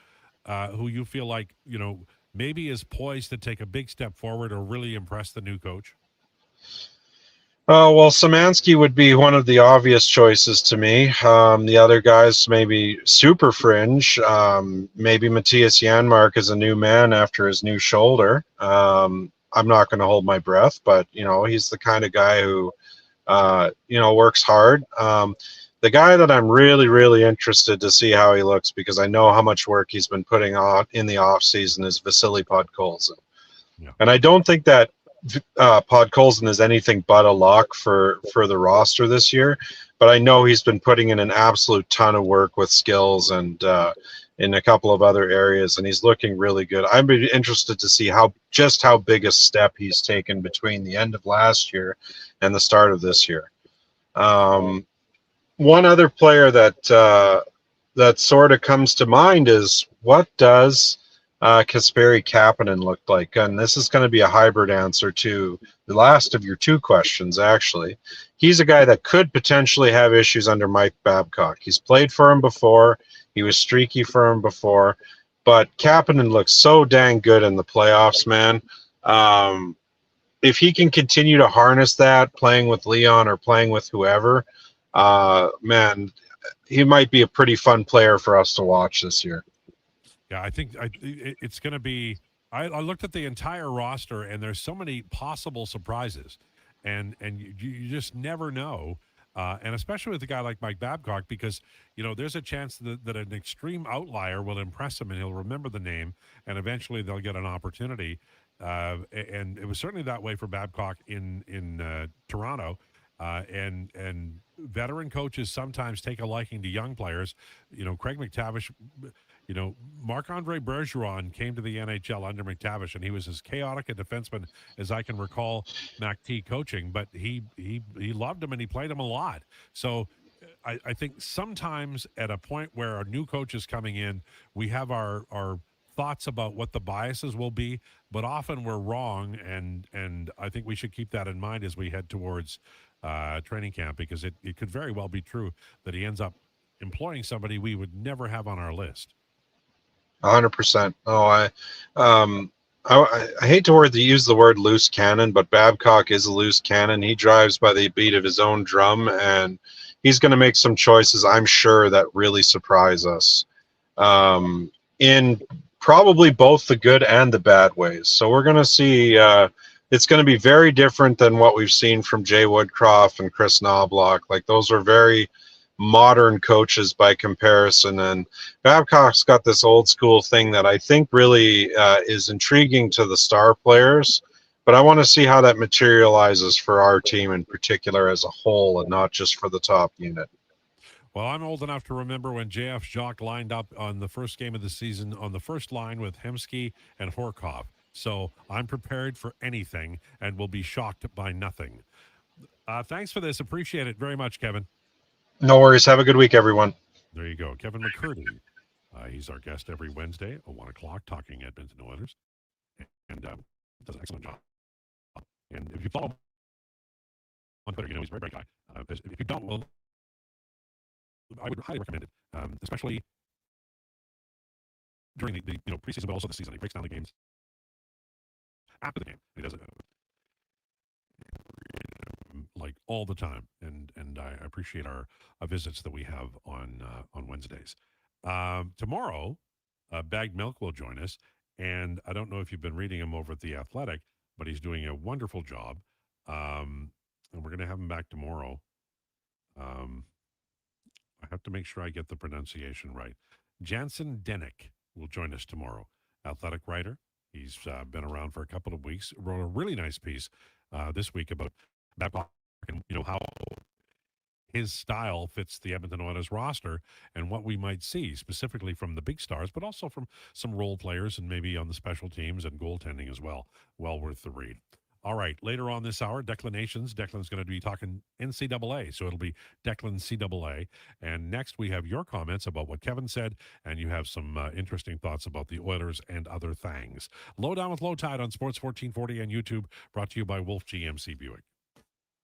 who you feel like, maybe is poised to take a big step forward or really impress the new coach? Well, Szymanski would be one of the obvious choices to me. The other guys maybe super fringe. Maybe Matthias Janmark is a new man after his new shoulder. I'm not going to hold my breath, but he's the kind of guy who works hard. The guy that I'm really, really interested to see how he looks, because I know how much work he's been putting on in the off season, is Vasily Podkolzin. And I don't think that Podkolzin is anything but a lock for the roster this year, but I know he's been putting in an absolute ton of work with skills and in a couple of other areas, and he's looking really good. I'd be interested to see how big a step he's taken between the end of last year and the start of this year. One other player that sort of comes to mind is, what does Kasperi Kapanen looked like? And this is going to be a hybrid answer to the last of your two questions, actually. He's a guy that could potentially have issues under Mike Babcock. He's played for him before. He was streaky for him before. But Kapanen looks so dang good in the playoffs, man. If he can continue to harness that, playing with Leon or playing with whoever, man, he might be a pretty fun player for us to watch this year. Yeah, I think it's going to be. I looked at the entire roster, and there's so many possible surprises, and you just never know. And especially with a guy like Mike Babcock, because there's a chance that an extreme outlier will impress him, and he'll remember the name, and eventually they'll get an opportunity. And it was certainly that way for Babcock in Toronto. And veteran coaches sometimes take a liking to young players. Craig McTavish. Marc-Andre Bergeron came to the NHL under McTavish, and he was as chaotic a defenseman as I can recall Mac T coaching, but he loved him and he played him a lot. So I think sometimes at a point where a new coach is coming in, we have our thoughts about what the biases will be, but often we're wrong, and I think we should keep that in mind as we head towards training camp, because it could very well be true that he ends up employing somebody we would never have on our list. 100%. Oh, I hate to use the word loose cannon, but Babcock is a loose cannon. He drives by the beat of his own drum, and he's going to make some choices, I'm sure, that really surprise us in probably both the good and the bad ways. So we're going to see. It's going to be very different than what we've seen from Jay Woodcroft and Chris Knobloch. Like, those are very modern coaches by comparison, and Babcock's got this old school thing that I think really is intriguing to the star players, but I want to see how that materializes for our team in particular as a whole, and not just for the top unit. Well, I'm old enough to remember when JF Jacques lined up on the first game of the season on the first line with Hemsky and Horkov, so I'm prepared for anything and will be shocked by nothing. Thanks for this. Appreciate it very much, Kevin. No worries. Have a good week, everyone. There you go. Kevin McCurdy. He's our guest every Wednesday at 1 o'clock talking Edmonton Oilers. And does an excellent job. And if you follow him on Twitter, he's a very great guy. If you don't, well, I would highly recommend it, especially during the preseason, but also the season. He breaks down the games after the game. He does it like all the time, and I appreciate our visits that we have on Wednesdays. Tomorrow, Bagged Milk will join us, and I don't know if you've been reading him over at The Athletic, but he's doing a wonderful job, and we're going to have him back tomorrow. I have to make sure I get the pronunciation right. Jansen Denick will join us tomorrow. Athletic writer. He's been around for a couple of weeks. Wrote a really nice piece this week about Babcock and how his style fits the Edmonton Oilers roster and what we might see specifically from the big stars, but also from some role players and maybe on the special teams and goaltending as well. Well worth the read. All right, later on this hour, Declinations. Declan's going to be talking NCAA, so it'll be Declan CAA. And next, we have your comments about what Kevin said, and you have some interesting thoughts about the Oilers and other things. Lowdown with Lowtide on Sports 1440 and YouTube, brought to you by Wolf GMC Buick.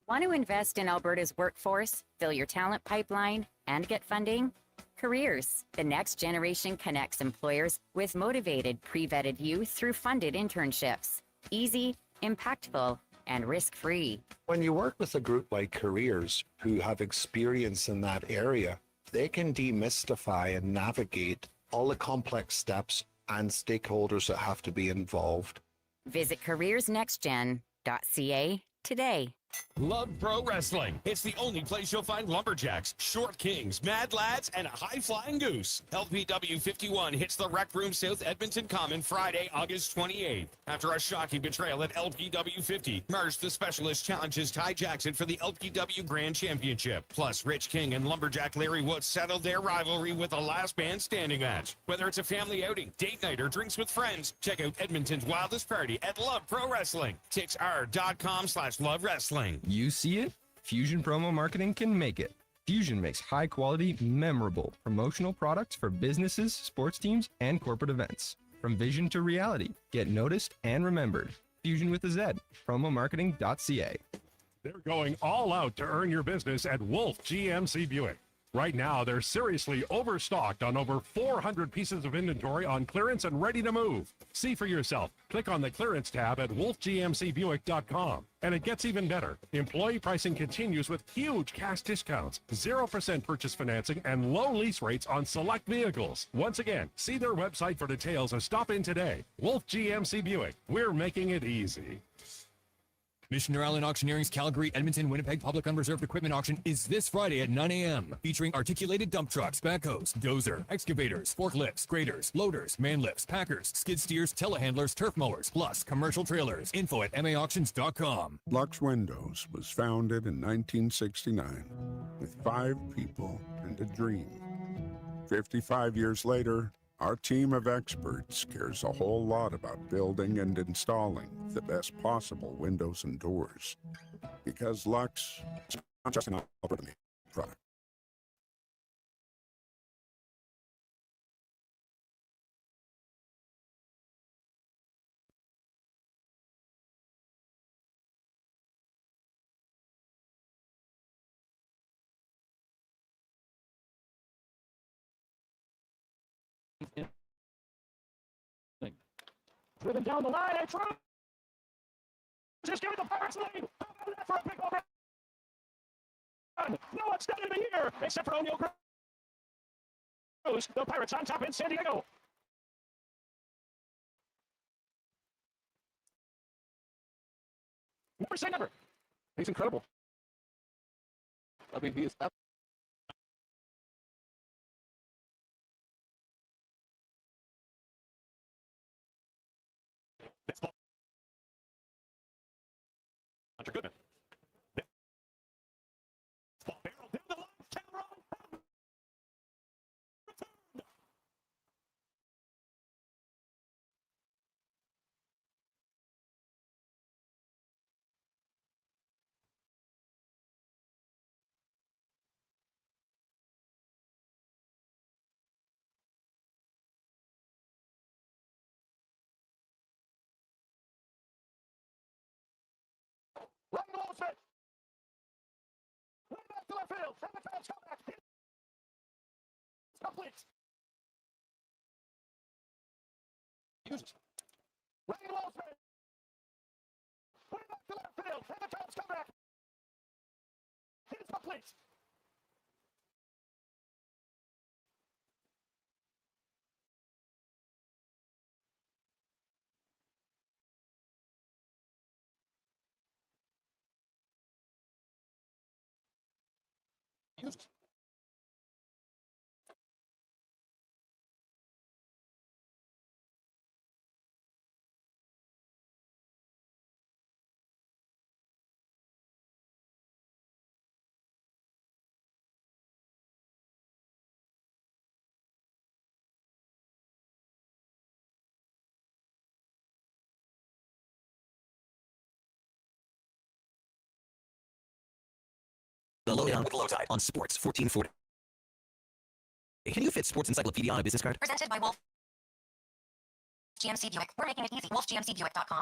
Want to invest in Alberta's workforce, fill your talent pipeline, and get funding? Careers. The next generation connects employers with motivated, pre-vetted youth through funded internships. Easy, impactful, and risk-free. When you work with a group like Careers who have experience in that area, they can demystify and navigate all the complex steps and stakeholders that have to be involved. Visit careersnextgen.ca today. Love Pro Wrestling. It's the only place you'll find lumberjacks, short kings, mad lads, and a high-flying goose. LPW 51 hits the Rec Room South Edmonton Common Friday, August 28th. After a shocking betrayal at LPW 50, Marsh the Specialist challenges Ty Jackson for the LPW Grand Championship. Plus, Rich King and lumberjack Larry Woods settled their rivalry with a last man standing match. Whether it's a family outing, date night, or drinks with friends, check out Edmonton's wildest party at Love Pro Wrestling. TixR.com/Love Wrestling. You see it? Fusion Promo Marketing can make it. Fusion makes high-quality, memorable promotional products for businesses, sports teams, and corporate events. From vision to reality, get noticed and remembered. Fusion with a Z. Promomarketing.ca. They're going all out to earn your business at Wolf GMC Buick. Right now, they're seriously overstocked on over 400 pieces of inventory on clearance and ready to move. See for yourself. Click on the clearance tab at wolfgmcbuick.com. And it gets even better. Employee pricing continues with huge cash discounts, 0% purchase financing, and low lease rates on select vehicles. Once again, see their website for details or stop in today. Wolf GMC Buick. We're making it easy. Missioner Island Auctioneering's Calgary, Edmonton, Winnipeg Public Unreserved Equipment Auction is this Friday at 9 a.m. featuring articulated dump trucks, backhoes, dozer, excavators, forklifts, graders, loaders, man lifts, packers, skid steers, telehandlers, turf mowers, plus commercial trailers. Info at maauctions.com. Lux Windows was founded in 1969 with 5 people and a dream. 55 years later, our team of experts cares a whole lot about building and installing the best possible windows and doors. Because Lux is not just an Alberta product. Driven down the line, and Trump just giving the Pirates lead. How about that for a big home run? No one's done it here except for O'Neal Cruz. The Pirates on top in San Diego. Never say never. He's incredible. I mean, he is. Hunter Goodman. Ball barrel down the line. Cameron. Right in the wall set. Way back to left field. And the fans come back. It's complete. Uses. Right in the wall set. Way back to left field. And the fans come back. It's complete. Used. The Lowdown with Lowtide on Sports 1440. Can you fit Sports Encyclopedia on a business card? Presented by Wolf GMC Buick. We're making it easy. WolfGMCBuick.com.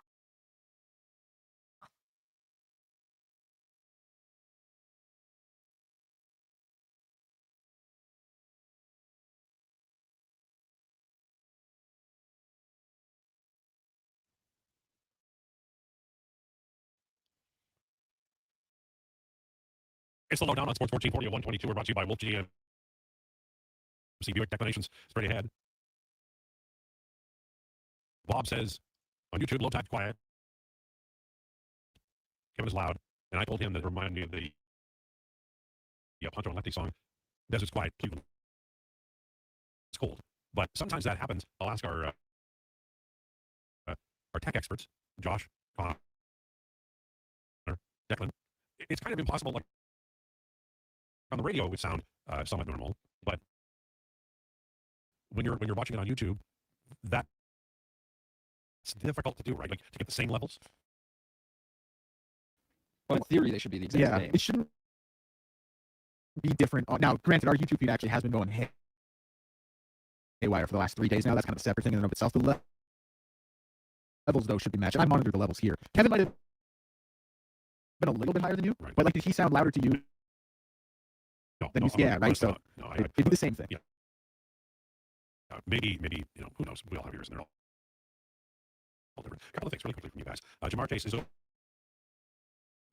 It's the Lowdown on Sports 1440 at 122. We're brought to you by Wolf GM. Buick declinations straight ahead. Bob says on YouTube, Lowtide quiet. Kevin is loud. And I told him that it reminded me of the Punto and Lefty song, Desert's quiet, Cleveland. It's cold. But sometimes that happens. I'll ask our tech experts, Josh, Connor, Declan. It's kind of impossible. Like on the radio, it would sound somewhat normal, but when you're watching it on YouTube, that's difficult to do, right? Like to get the same levels. Well, in theory, they should be the exact same. It shouldn't be different. Now, granted, our YouTube feed actually has been going haywire for the last 3 days now. That's kind of a separate thing in and of itself. The levels, though, should be matched. I monitored the levels here. Kevin might have been a little bit higher than you, but like, did he sound louder to you? No, yeah, right. So it'd be the same thing. Yeah. Maybe who knows? We all have ears, and they're all different. A couple of things really quickly from you guys. Jamar Chase is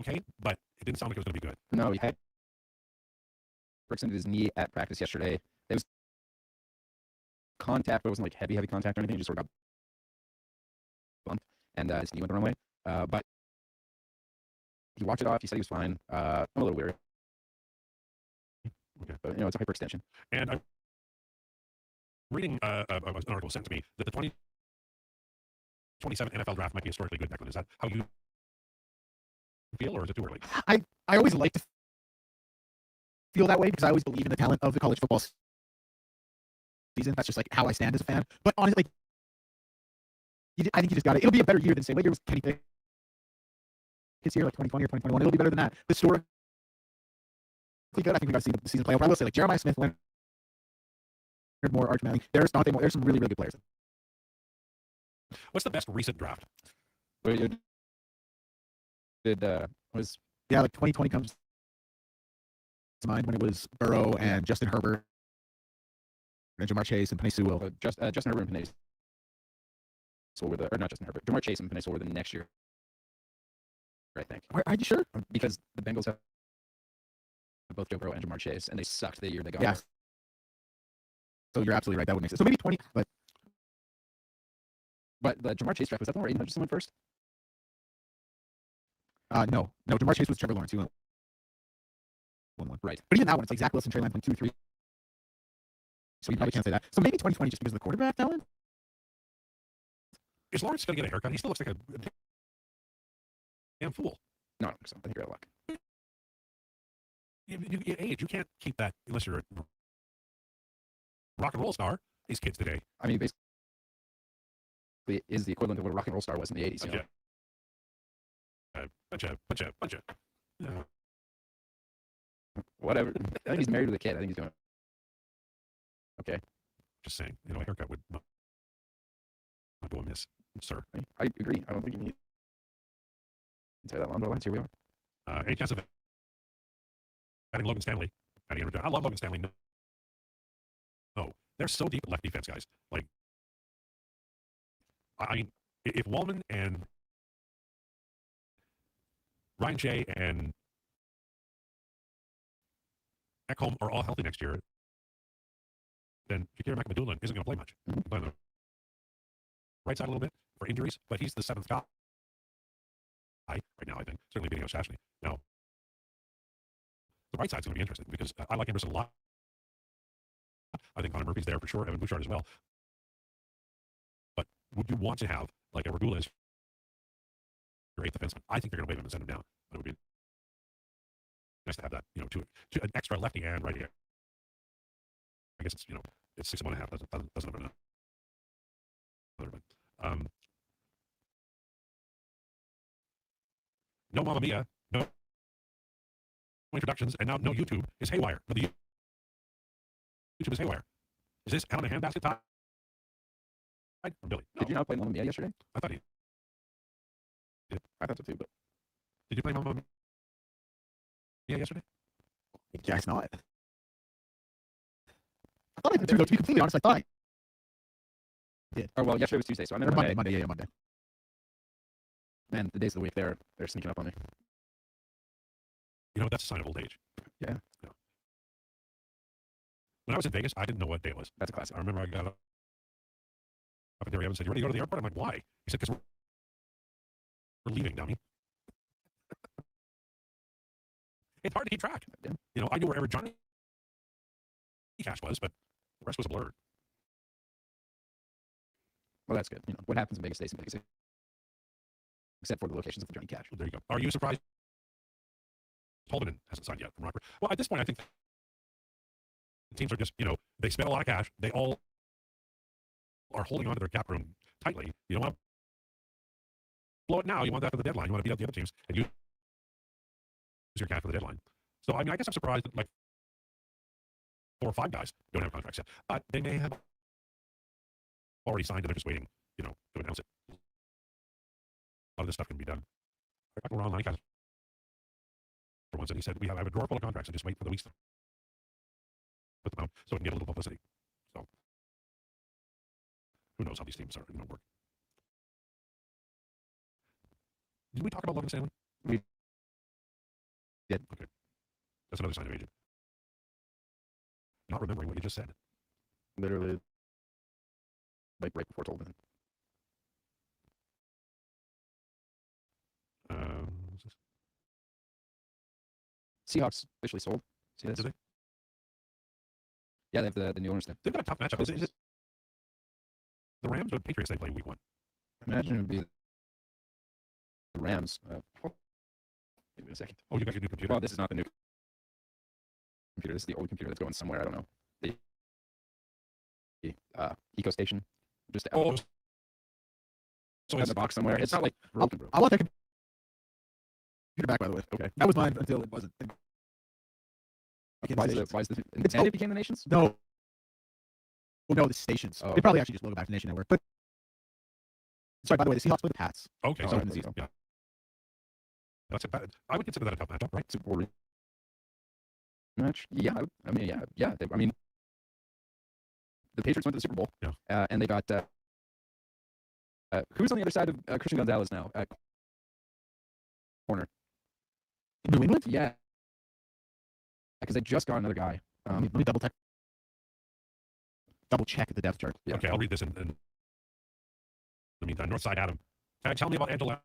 okay, but it didn't sound like it was going to be good. No, he had bricks into his knee at practice yesterday. There was contact, but it wasn't like heavy contact or anything. He just sort of got bumped, and his knee went the wrong way. But he walked it off. He said he was fine. I'm a little weary. Okay. But, it's a hyperextension. And I'm reading an article sent to me that the 2027 NFL draft might be historically good, Declan. Is that how you feel, or is it too early? I always like to feel that way because I always believe in the talent of the college football season. That's just like how I stand as a fan. But honestly, I think you just got it. It'll be a better year than say, year was Kenny Pickett's year, like 2020 or 2021. It'll be better than that. Historically good. I think we got to see the season play over. I will say, like Jeremiah Smith, Leonard Moore, Arch Manning. There's Dante Moore. There's some really, really good players. What's the best recent draft? Like 2020 comes to mind when it was Burrow and Justin Herbert and Jamar Chase and Penei Sewell. Justin Herbert and Penei Sewell were not Justin Herbert. Jamar Chase and Penei Sewell were the next year, I think. Are you sure? Because the Bengals have both Joe Burrow and Jamar Chase, and they sucked the year they got. Yeah. So you're absolutely right. That would make sense. So maybe 20, But the Jamar Chase draft, was that the one where Aiden Hutchinson went first? No. Jamar Chase was Trevor Lawrence. He went 1-1. Right. But even that one, it's like Zach Wilson, Trey Lance went 2-3. So you probably can't say that. So maybe 2020 just because of the quarterback talent? Is Lawrence going to get a haircut? He still looks like a damn fool. No, I don't think so. I think you're out of luck. You age. You can't keep that unless you're a rock and roll star. These kids today. I mean, basically, it is the equivalent of what a rock and roll star was in the 80s. You know? Bunch of. Whatever. I think he's married with a kid. I think he's doing okay. Just saying, a haircut would not go amiss, sir. I agree. I don't think you need to say that long, but here we are. Any chance of adding Logan Stanley? I love Logan Stanley. No, they're so deep at left defense, guys. Like, I mean, if Wallman and Ryan Shea and Ekholm are all healthy next year, then Shakir McMadulan isn't going to play much. Play on the right side a little bit for injuries, but he's the seventh guy right now, I think. Certainly beating out Shashney. Now, the right side's going to be interesting because I like Emerson a lot. I think Connor Murphy's there for sure, Evan Bouchard as well. But would you want to have, like a Regula as your eighth defenseman? I think they're going to waive him and send him down. It would be nice to have that, to an extra lefty and righty. I guess it's, it's 6.5. Doesn't have another. But, no Mamma Mia, no introductions, and now no YouTube is haywire. But the YouTube is haywire. Is this out of the handbasket time? From Billy? No. Did you not play Mamma Mia yesterday? I thought he did. I thought so too, but did you play Mamma Mia yesterday? Yeah, it's not. I thought I did too, though. To be completely honest, I thought I did. Oh, well, yesterday was Tuesday, so I meant Monday. Yeah, Monday. Man, the days of the week, they're sneaking up on me. That's a sign of old age. Yeah. When I was in Vegas, I didn't know what day it was. That's a classic. I remember I got up and Terry Evans said, "You ready to go to the airport?" I'm like, "Why?" He said, "Because we're leaving, dummy." It's hard to keep track. Yeah. You know, I knew wherever Johnny Cash was, but the rest was a blur. Well, that's good. You know, what happens in Vegas stays in Vegas, except for the locations of the Johnny Cash. Well, there you go. Are you surprised Holden hasn't signed yet from Rockford? Well, at this point, I think the teams are just, you know, they spent a lot of cash. They all are holding onto their cap room tightly. You don't want to blow it now. You want that for the deadline. You want to beat up the other teams and use your cap for the deadline. So, I mean, I guess I'm surprised that like 4 or 5 guys don't have contracts yet. But they may have already signed and they're just waiting, you know, to announce it. A lot of this stuff can be done. I talked to Ron Lancaster for once, and he said, I have a drawer full of contracts and just wait for the weeks to put them out so we can get a little publicity. So, who knows how these teams are going to work. Did we talk about Logan Stanley? We did. Okay. That's another sign of aging. Not remembering what you just said. Literally, like right before Tolden. What's this? Seahawks officially sold. See this? Did they? Yeah, they have the new owners there. They've got a tough matchup. Is it the Rams or the Patriots they play week 1? Imagine it would be the Rams. Give me a second. Oh, you got your new computer? Well, this is not the new computer. This is the old computer that's going somewhere. I don't know. The Eco Station. Just so in the box somewhere. It's not like broken, bro. I want that computer back, by the way. Okay. That was mine until it wasn't. Why is the and it became the nation's? No. Well, no, the stations. Oh, They probably actually just logo back to Nation Network. But sorry, by the way, the Seahawks play the Pats. Okay, Oh, so in the season. yeah. That's I would consider that a tough matchup, right? Super Bowl match. Yeah, I mean, yeah. I mean, the Patriots went to the Super Bowl. Yeah. And they got who's on the other side of Christian Gonzalez now? Corner. New England? Yeah. Because they just got another guy. Let me double check the depth chart. Yeah. Okay, I'll read this in the meantime. Northside Adam. Tell me about Angela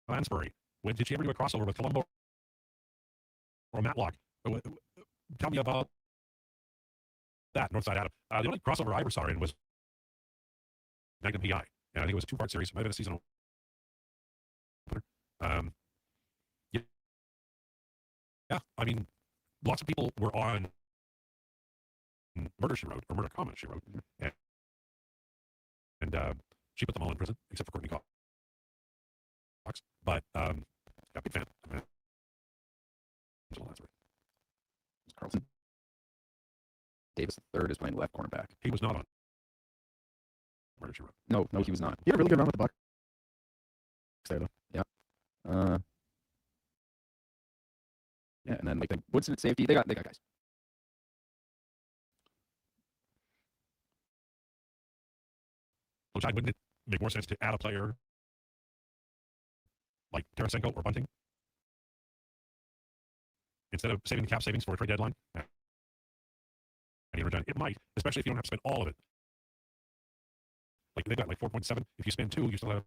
Lansbury. Did she ever do a crossover with Colombo or Matlock? Tell me about that, Northside Adam. The only crossover I ever saw her in was Magnum PI. And I think it was a 2-part series. Might have been a season opener. Yeah, I mean, lots of people were on Murder, She Wrote, or Murder, Comma, She Wrote. And she put them all in prison, except for Courtney Cox. But, yeah, big fan. Angela Lansbury. Carlton Davis III is playing left cornerback. He was not on Murder, She Wrote. No, he was not. He had a really good run with the Bucs there, though. Yeah. Yeah, and then like the Woodson at safety, they got guys. Lowtide, wouldn't it make more sense to add a player like Tarasenko or Bunting instead of saving the cap savings for a trade deadline? It might, especially if you don't have to spend all of it. Like they've got like 4.7. If you spend 2, you still have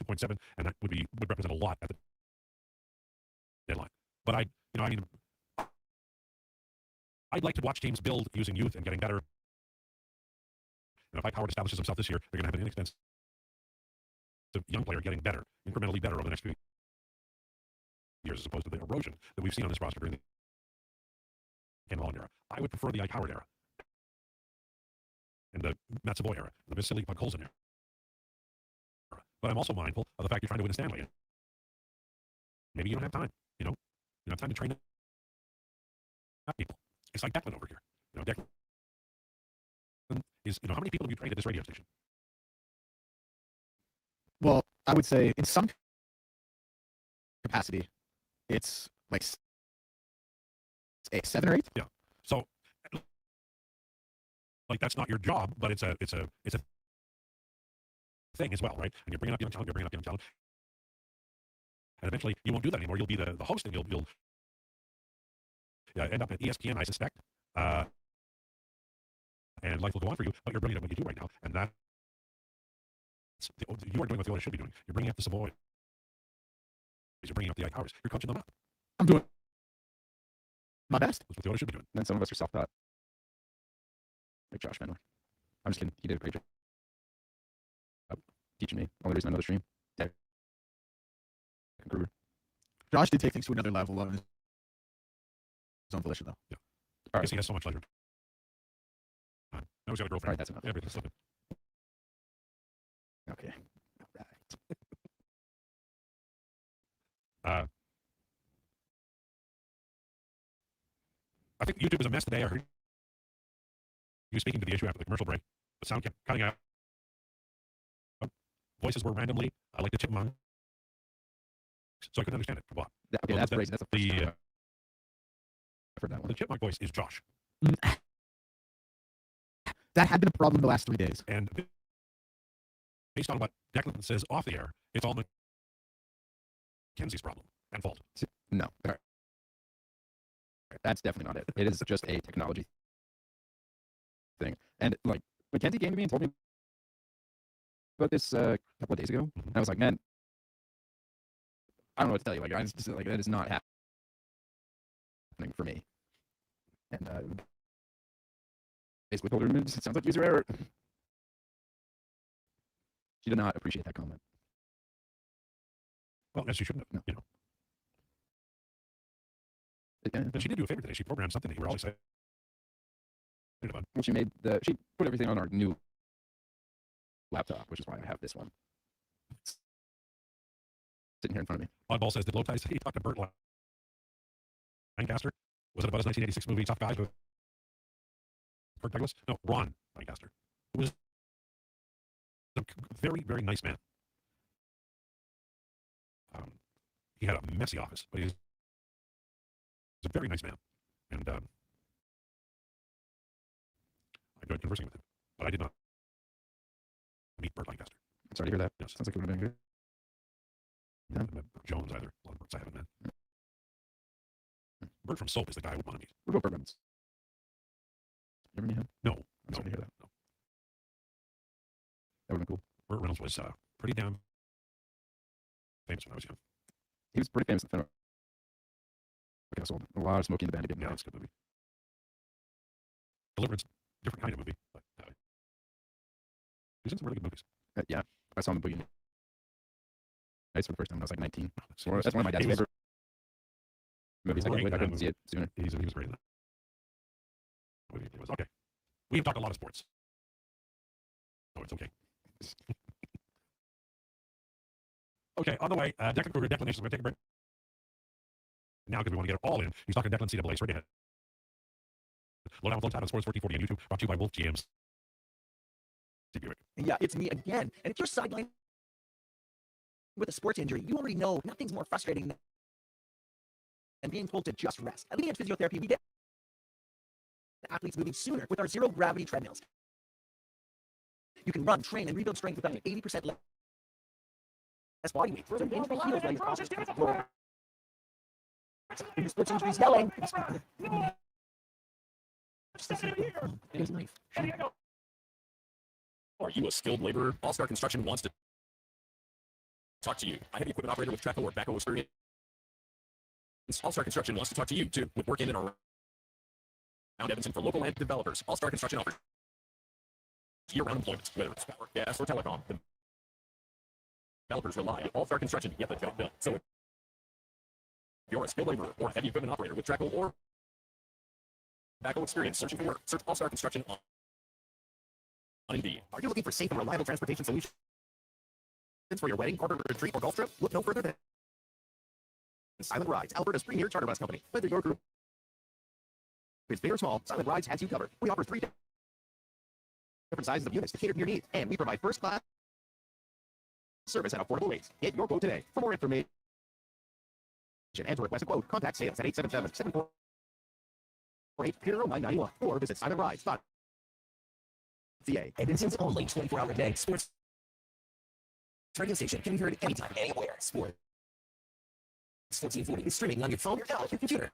2.7, and that would represent a lot at the deadline. But I'd like to watch teams build using youth and getting better. And if High-Powered establishes himself this year, they're going to have an inexpensive young player getting better, incrementally better over the next few years, as opposed to the erosion that we've seen on this roster during the Ken Mullen era. I would prefer the High-Powered era and the Matt Savoy era, the Vasily Podkolzin era. But I'm also mindful of the fact you're trying to win a Stanley. Maybe you don't have time, you don't have time to train up people. It's like Declan over here. Declan is, how many people have you trained at this radio station? Well, I would say in some capacity, it's like 7 or 8. Yeah. So, like that's not your job, but it's a thing as well, right? And you're bringing up young talent. And eventually, you won't do that anymore. You'll be the host, and you'll end up at ESPN, I suspect. And life will go on for you, but you're brilliant at what you do right now. And that you are doing what the Oilers should be doing. You're bringing up the Savoy. You're bringing up the Powers. You're coaching them up. I'm doing my best. That's what the Oilers should be doing. And then some of us are self-taught. Like Josh Menor. I'm just kidding. He did a great job teaching me. Only reason I know the stream. Declan Krueger. Josh did take things to another level on his own volition, though. Yeah. I guess he has so much leisure. Now he's got a girlfriend. All right, that's enough. Everything's slipping. Okay. All right. I think YouTube was a mess today. I heard you speaking to the issue after the commercial break. The sound kept cutting out. Voices were randomly like the chipmunk. So I couldn't understand it. What? Okay, that's crazy. That's the first time I've heard that one. The chipmunk voice is Josh. That had been a problem the last 3 days. And based on what Declan says off the air, it's all Mackenzie's problem and fault. No. That's definitely not it. It is just a technology thing. And like Mackenzie came to me and told me about this a couple of days ago. And I was like, man, I don't know what to tell you. Like, I just like that is not happening for me. And basically told her it sounds like user error. She did not appreciate that comment. Well, as she shouldn't have, you know. Yeah. But she did do a favor today. She programmed something that you were all excited about. Well, she put everything on our new laptop, which is why I have this one. It's sitting here in front of me. Oddball says, did Lowtide say he talked to Burt Lancaster? Was it about his 1986 movie Tough Guys with Kirk Douglas? No, Ron Lancaster. Who was a very, very nice man. He had a messy office, but he's a very nice man. And I enjoyed conversing with him. But I did not meet Burt Lancaster. I'm sorry to hear that. Yes. Sounds like it would have been good. I haven't met Burt Jones either. A lot of Burts I haven't met. Burt from Soap is the guy I would want to meet. What about Burt Reynolds? You ever meet him? No. I'm sorry to hear that. No. That would have been cool. Burt Reynolds was pretty damn famous when I was young. He was pretty famous in the film. Okay, so a lot of Smokey and the Bandit. Yeah, it's a good movie. Deliverance, different kind of movie, but he's in some really good movies. Yeah, I saw him in Boogie Nights for the first time when I was like 19. So that's one of my dad's favorite movies. I couldn't see it sooner. He was great in that movie. It was okay. We have talked a lot of sports. Oh, it's okay. Okay, on the way, Declan Krueger, Declan Nation. We're going to take a break now because we want to get it all in. He's talking Declan CAA straight ahead. Lowdown with Lowtide on Sports 1440 on YouTube, brought to you by Wolf GMs. Yeah, it's me again. And if you're sidelined with a sports injury, you already know nothing's more frustrating than being told to just rest. At Leading Edge Physiotherapy, we get athletes moving sooner with our zero-gravity treadmills. You can run, train, and rebuild strength with up to 80% less body weight. Further, injury heals while your process is lower. Your sports injuries yelling. His knife. Are you a skilled laborer? All-Star Construction wants to talk to you. I have equipment operator with Traco or backhoe experience. All-Star Construction wants to talk to you, too, with work in and around Edmonton for local and developers. All-Star Construction offers year-round employment, whether it's power, gas, or telecom. The developers rely on All-Star Construction to get the job done. So if you're a skilled laborer or heavy equipment operator with Traco or backhoe experience searching for work, search All-Star Construction on Indeed. Are you looking for safe and reliable transportation solutions for your wedding, corporate retreat, or golf trip? Look no further than Silent Rides, Alberta's premier charter bus company. Whether your group is big or small, Silent Rides has you covered. We offer 3 different sizes of units to cater to your needs, and we provide first-class service at affordable rates. Get your quote today. For more information and to request a quote, contact sales at 877-748-0991 or visit silentrides.ca. Edmonton's only 24-hour day sports radio station can be heard anytime, anywhere. Sports 1440 is streaming on your phone, your tablet, your computer.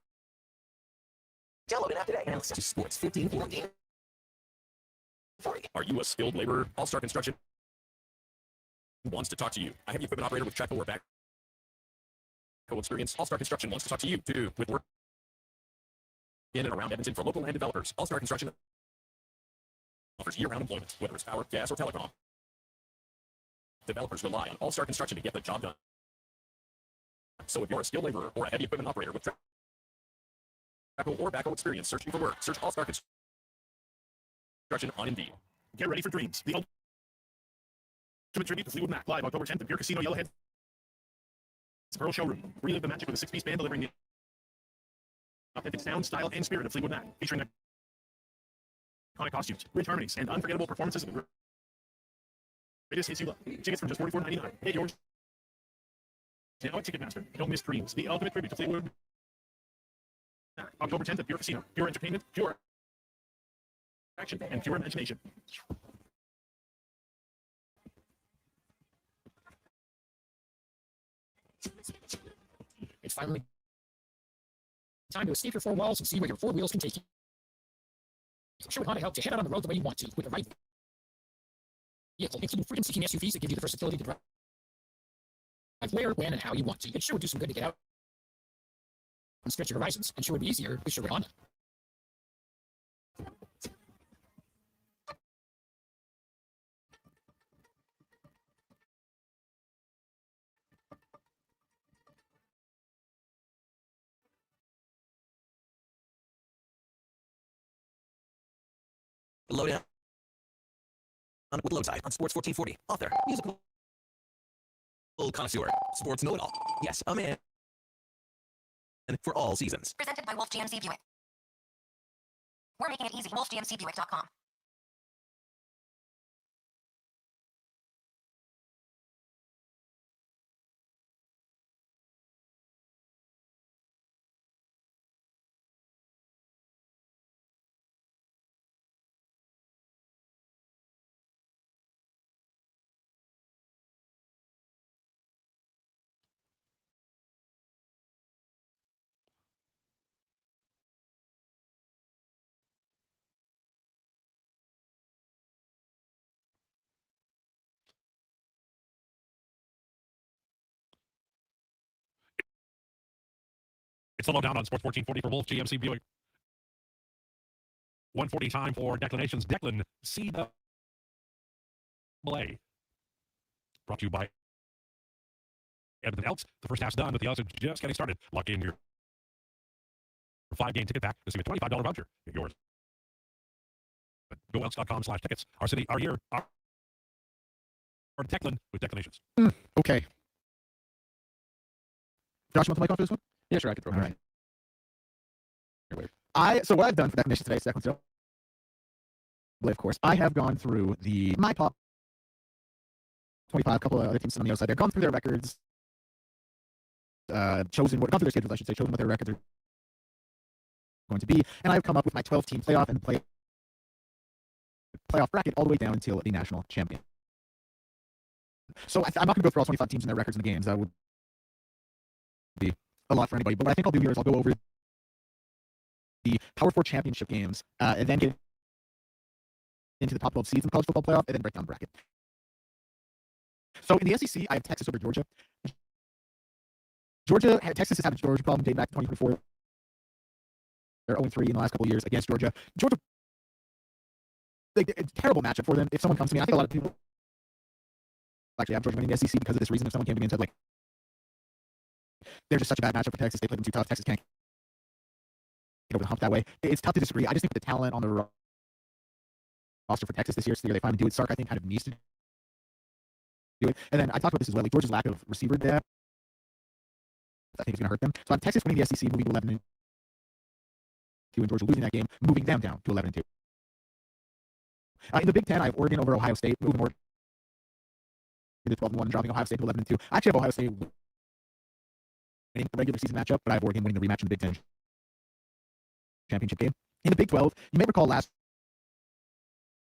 Download an app today and listen to Sports 1440. Are you a skilled laborer? All-Star Construction wants to talk to you. I have the equipment operator with track or back experience. All-Star Construction wants to talk to you too with work in and around Edmonton for local land developers. All-Star Construction offers year-round employment, whether it's power, gas, or telecom. Developers rely on All-Star Construction to get the job done. So if you're a skilled laborer or a heavy equipment operator with track or backhoe experience searching for work, search All-Star Construction on Indeed. Get ready for dreams. The ultimate tribute to Fleetwood Mac, live October 10th at Beer Casino Yellowhead Pearl Showroom. Relive the magic with a 6-piece band delivering the authentic sound, style, and spirit of Fleetwood Mac, featuring iconic costumes, rich harmonies, and unforgettable performances of the greatest hits you love. Tickets from just $44.99. Get yours now at Ticketmaster. Don't miss Dreams, the ultimate tribute to Fleetwood Mac. October 10th at Beer Casino. Pure entertainment, pure action, and pure imagination. It's finally time to escape your four walls and see where your four wheels can take you. Sherwood Honda helps you head out on the road the way you want to with the right vehicle, including freedom-seeking SUVs that give you the versatility to drive where, when, and how you want to. It sure would do some good to get out and stretch your horizons, and sure would be easier with Sherwood Honda. Lowdown with Lowtide on Sports 1440. Author, musical connoisseur, sports know-it-all. Yes, a man for all seasons. Presented by Wolf GMC Buick. We're making it easy. WolfGMCBuick.com. It's the Lowdown on Sports 1440 for Wolf GMC Buick. 1:40 time for declinations. Declan CAA. Brought to you by Edmonton Elks. The first half's done, but the odds are just getting started. Lock in your 5-game ticket pack to see a $25 voucher. Get yours. GoElks.com/tickets. Our city, our year, our Declan with declinations. Okay. Josh, you want the mic off for this one? Yeah, sure, I can throw it. All right. So what I've done for definitions today, Declan, so of course, I have gone through my top 25, a couple of other teams on the other side there, gone through their records, gone through their schedules, I should say, chosen what their records are going to be, and I've come up with my 12-team playoff and playoff bracket all the way down until the national champion. So I'm not going to go through all 25 teams and their records in the games. That would be a lot for anybody. But what I think I'll do here is I'll go over the Power 4 championship games and then get into the top 12 seeds in the college football playoff and then break down the bracket. So in the SEC, I have Texas over Georgia. Texas has had a Georgia problem dating back to 2024. They're 0-3 in the last couple of years against Georgia. Georgia, it's a terrible matchup for them. If someone comes to me, I think a lot of people actually have Georgia winning the SEC because of this reason. If someone came to me and said, like, they're just such a bad matchup for Texas, they played them too tough, Texas can't get over the hump that way. It's tough to disagree. I just think the talent on the roster for Texas this year, it's the year they finally do it. Sark, I think, kind of needs to do it. And then I talked about this as well, like Georgia's lack of receiver depth, I think is going to hurt them. So I have Texas winning the SEC, moving to 11-2, and Georgia losing that game, moving them down to 11-2. In the Big Ten, I have Oregon over Ohio State, moving Oregon to 12-1 and dropping Ohio State to 11-2. I actually have Ohio State winning the regular season matchup, but I have Oregon winning the rematch in the Big Ten championship game. In the Big 12, you may recall last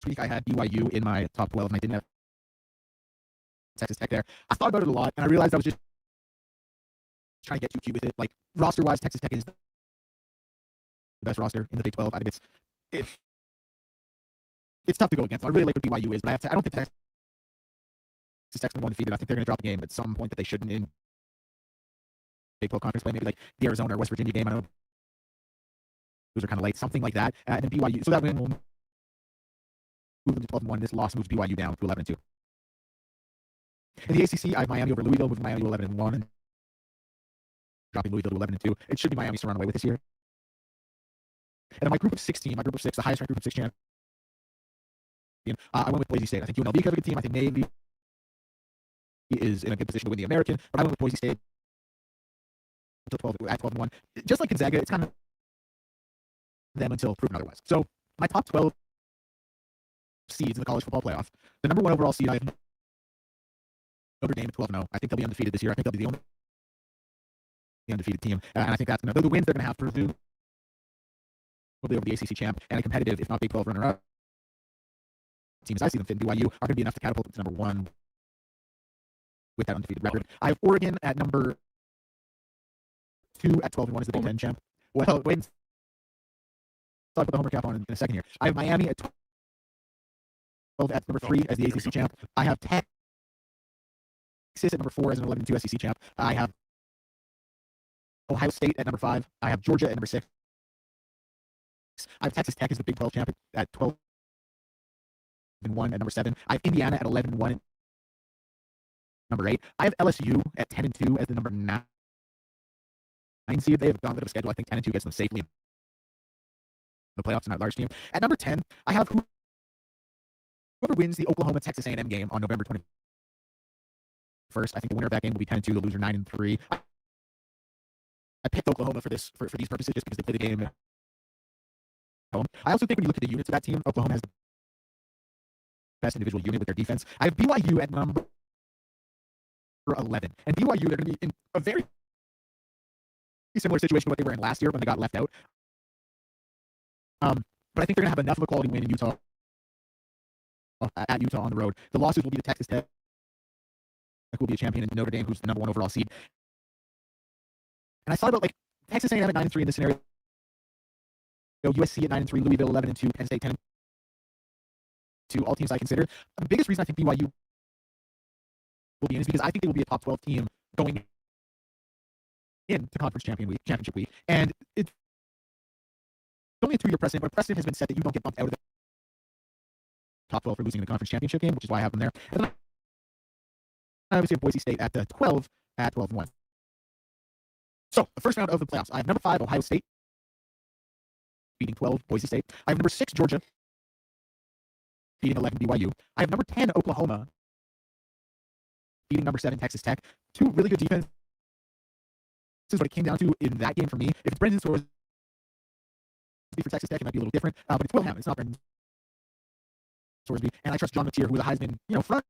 week I had BYU in my top 12, and I didn't have Texas Tech there. I thought about it a lot, and I realized I was just trying to get too cute with it. Like roster-wise, Texas Tech is the best roster in the Big 12. I think it's tough to go against. I really like what BYU is, but I don't think Texas Tech's going to go undefeated. I think they're going to drop a game at some point that they shouldn't in Big 12 conference play, maybe like the Arizona or West Virginia game. I don't know. Those are kind of late, something like that. And then BYU, so that win will move them to 12-1. This loss moves BYU down to 11-2. In the ACC, I have Miami over Louisville, moving Miami to 11-1, and dropping Louisville to 11-2. It should be Miami's to run away with this year. And then my group of 6, the highest ranked group of 6 champion, I went with Boise State. I think UNLV have a good team. I think Navy is in a good position to win the American, but I went with Boise State at 12-1. Just like Gonzaga, it's kind of them until proven otherwise. So my top 12 seeds in the college football playoff. The number 1 overall seed, I have Notre Dame at 12-0. I think they'll be undefeated this year. I think they'll be the only undefeated team, and I think that's the wins they're going to have for Purdue will be over the ACC champ and a competitive, if not Big 12 runner-up team as I see them fit. BYU are going to be enough to catapult them to number 1 with that undefeated record. I have Oregon at number 2 at 12-1 as the Big 10 champ. Well, wait. So I'll put the homer cap on in a second here. I have Miami at 12 at number 3 as the ACC champ. I have Texas at number 4 as an 11-2 SEC champ. I have Ohio State at number 5. I have Georgia at number 6. I have Texas Tech as the Big 12 champ at 12-1 at number 7. I have Indiana at 11-1 at number 8. I have LSU at 10-2 as the number 9 seed. They have a gauntlet of a schedule. I think 10-2 gets them safely in the playoffs in that large team. At number 10, I have whoever wins the Oklahoma-Texas A&M game on November 21st. I think the winner of that game will be 10-2, the loser 9-3. I picked Oklahoma for these purposes just because they play the game at home. I also think when you look at the units of that team, Oklahoma has the best individual unit with their defense. I have BYU at number 11. And BYU, they're going to be in a very similar situation to what they were in last year when they got left out. But I think they're going to have enough of a quality win in Utah, at Utah on the road. The losses will be to Texas Tech, who will be a champion, and Notre Dame, who's the number 1 overall seed. And I thought about Texas A&M at 9-3 in this scenario. USC at 9-3, Louisville 11-2, Penn State 10-2, all teams I consider. The biggest reason I think BYU will be in is because I think they will be a top 12 team going into conference championship week. And it's only a 2-year precedent, but precedent has been set that you don't get bumped out of the top 12 for losing in the conference championship game, which is why I have them there. And then I obviously have Boise State at 12 at 12-1. So the first round of the playoffs, I have number 5 Ohio State beating 12 Boise State. I have number 6 Georgia beating 11 BYU. I have number 10 Oklahoma beating number 7 Texas Tech. 2 really good defenses. This is what it came down to in that game for me. If it's Brendan Sorsby for Texas Tech, it might be a little different. But it's Wilhelm. It's not Brendan Sorsby. And I trust John McTeer, who was a Heisman, front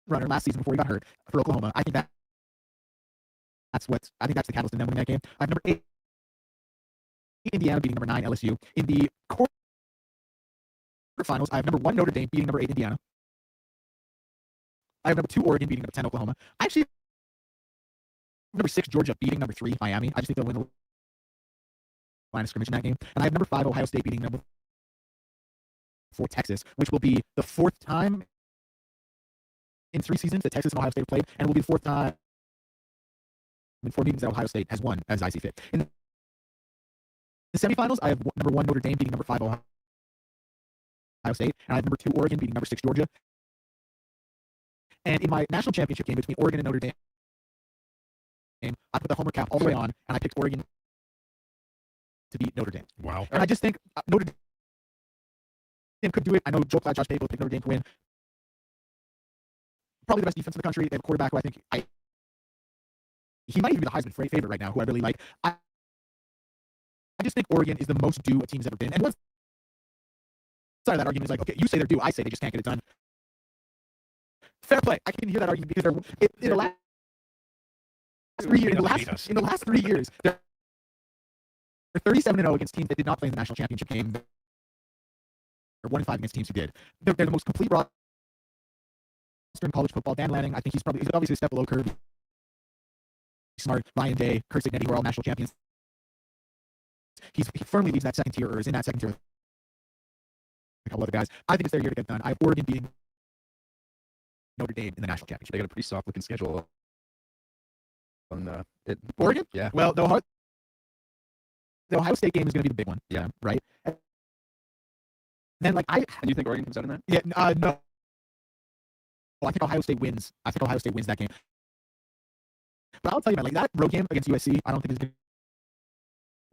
runner last season before he got hurt for Oklahoma. I think that's the catalyst in them winning that game. I have number 8 Indiana beating number 9 LSU. In the quarterfinals, I have number 1 Notre Dame beating number 8 Indiana. I have number 2 Oregon beating number 10 Oklahoma. I actually have number 6 Georgia beating number 3 Miami. I just think they'll win the line of scrimmage in that game. And I have number 5 Ohio State beating number 4 Texas, which will be the 4th time in 3 seasons that Texas and Ohio State have played, and will be the 4th time in 4 meetings that Ohio State has won as I see fit. In the semifinals, I have number 1 Notre Dame beating number 5 Ohio State, and I have number 2 Oregon beating number 6 Georgia. And in my national championship game between Oregon and Notre Dame, I put the homer cap all the way on, and I picked Oregon to beat Notre Dame. Wow. And I just think Notre Dame could do it. I know Joe Clyde, Josh Pate both picked Notre Dame to win. Probably the best defense in the country. They have a quarterback who I think he might even be the Heisman favorite right now, who I really like. I just think Oregon is the most due a team's ever been. And one side of that argument is okay, you say they're due, I say they just can't get it done. Fair play. I can hear that argument because in the last 3 years, in the last 3 years, they're 37-0 against teams that did not play in the national championship game. They're 1-5 against teams who did. They're the most complete roster in college football. Dan Lanning, I think he's obviously a step below Kirby. Smart, Ryan Day, Kurt Signetti, who are all national champions. He firmly leads that second tier, or is in that second tier with a couple other guys. I think it's their year to get done. I have Oregon beating Notre Dame in the national championship. They got a pretty soft looking schedule. On Oregon? Yeah. Well, the Ohio State game is going to be the big one. Yeah. Right? And then, And you think Oregon comes out in that? Yeah, no. I think Ohio State wins. I think Ohio State wins that game. But I'll tell you, man, that road game against USC, I don't think is going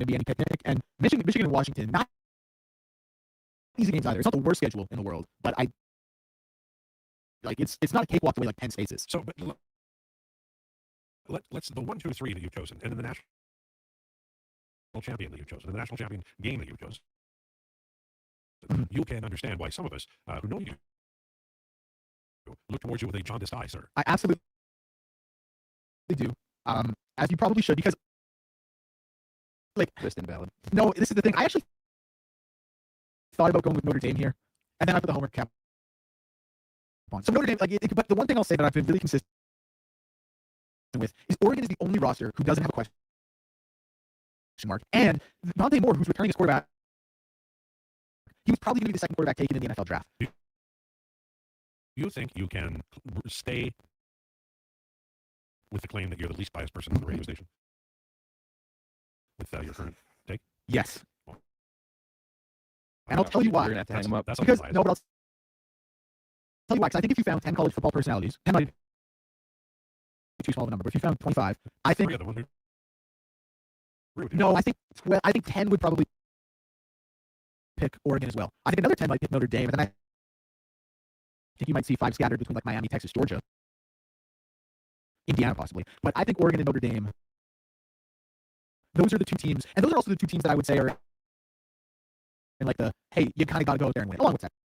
to be any picnic. And Michigan and Washington, not easy games either. It's not the worst schedule in the world, but it's not a cakewalk the way Penn State is. So, but let's the 1, 2, 3 that you've chosen, and then the national champion that you've chosen, and the national champion game that you've chosen. You can understand why some of us who know you look towards you with a jaundiced eye, sir. I absolutely do, as you probably should, because list invalid. No, this is the thing. I actually thought about going with Notre Dame here, and then I put the homework cap on. So Notre Dame, but the one thing I'll say that I've been really consistent with is Oregon is the only roster who doesn't have a question mark, and Dante Moore, who's returning as quarterback, he was probably going to be the second quarterback taken in the NFL draft. You think you can stay with the claim that you're the least biased person on the radio station with your current take? Yes. And I'll tell you why. You're going to have to hang them up. That's Because, biased. no, but I'll tell you why. Because I think if you found 10 college football personalities, 10 might be too small of a number, but if you found 25, I think. No, I think 10 would probably pick Oregon as well. I think another 10 might pick Notre Dame, and then I think you might see 5 scattered between Miami, Texas, Georgia, Indiana possibly. But I think Oregon and Notre Dame, those are the two teams, and those are also the two teams that I would say are in hey, you kind of got to go out there and win, along with Texas.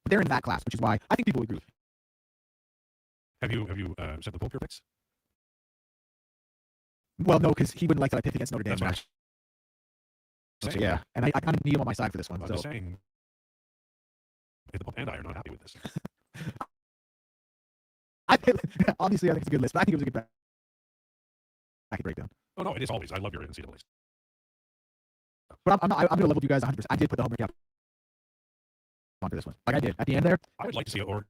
But they're in that class, which is why I think people agree with me. Have you set the poll picks? Well, no, because he wouldn't like that I picked against Notre Dame. That's So, yeah, and I kind of need him on my side for this one. I'm So. just saying, the Pope and I are not happy with this. Obviously, I think it's a good list, but I think it was a good bracket breakdown. Oh no, it is always. I love your NCAAs. But I'm going to level with you guys 100%. I did put the homework cap on for this one. Like I did at the end there. I would like to see Oregon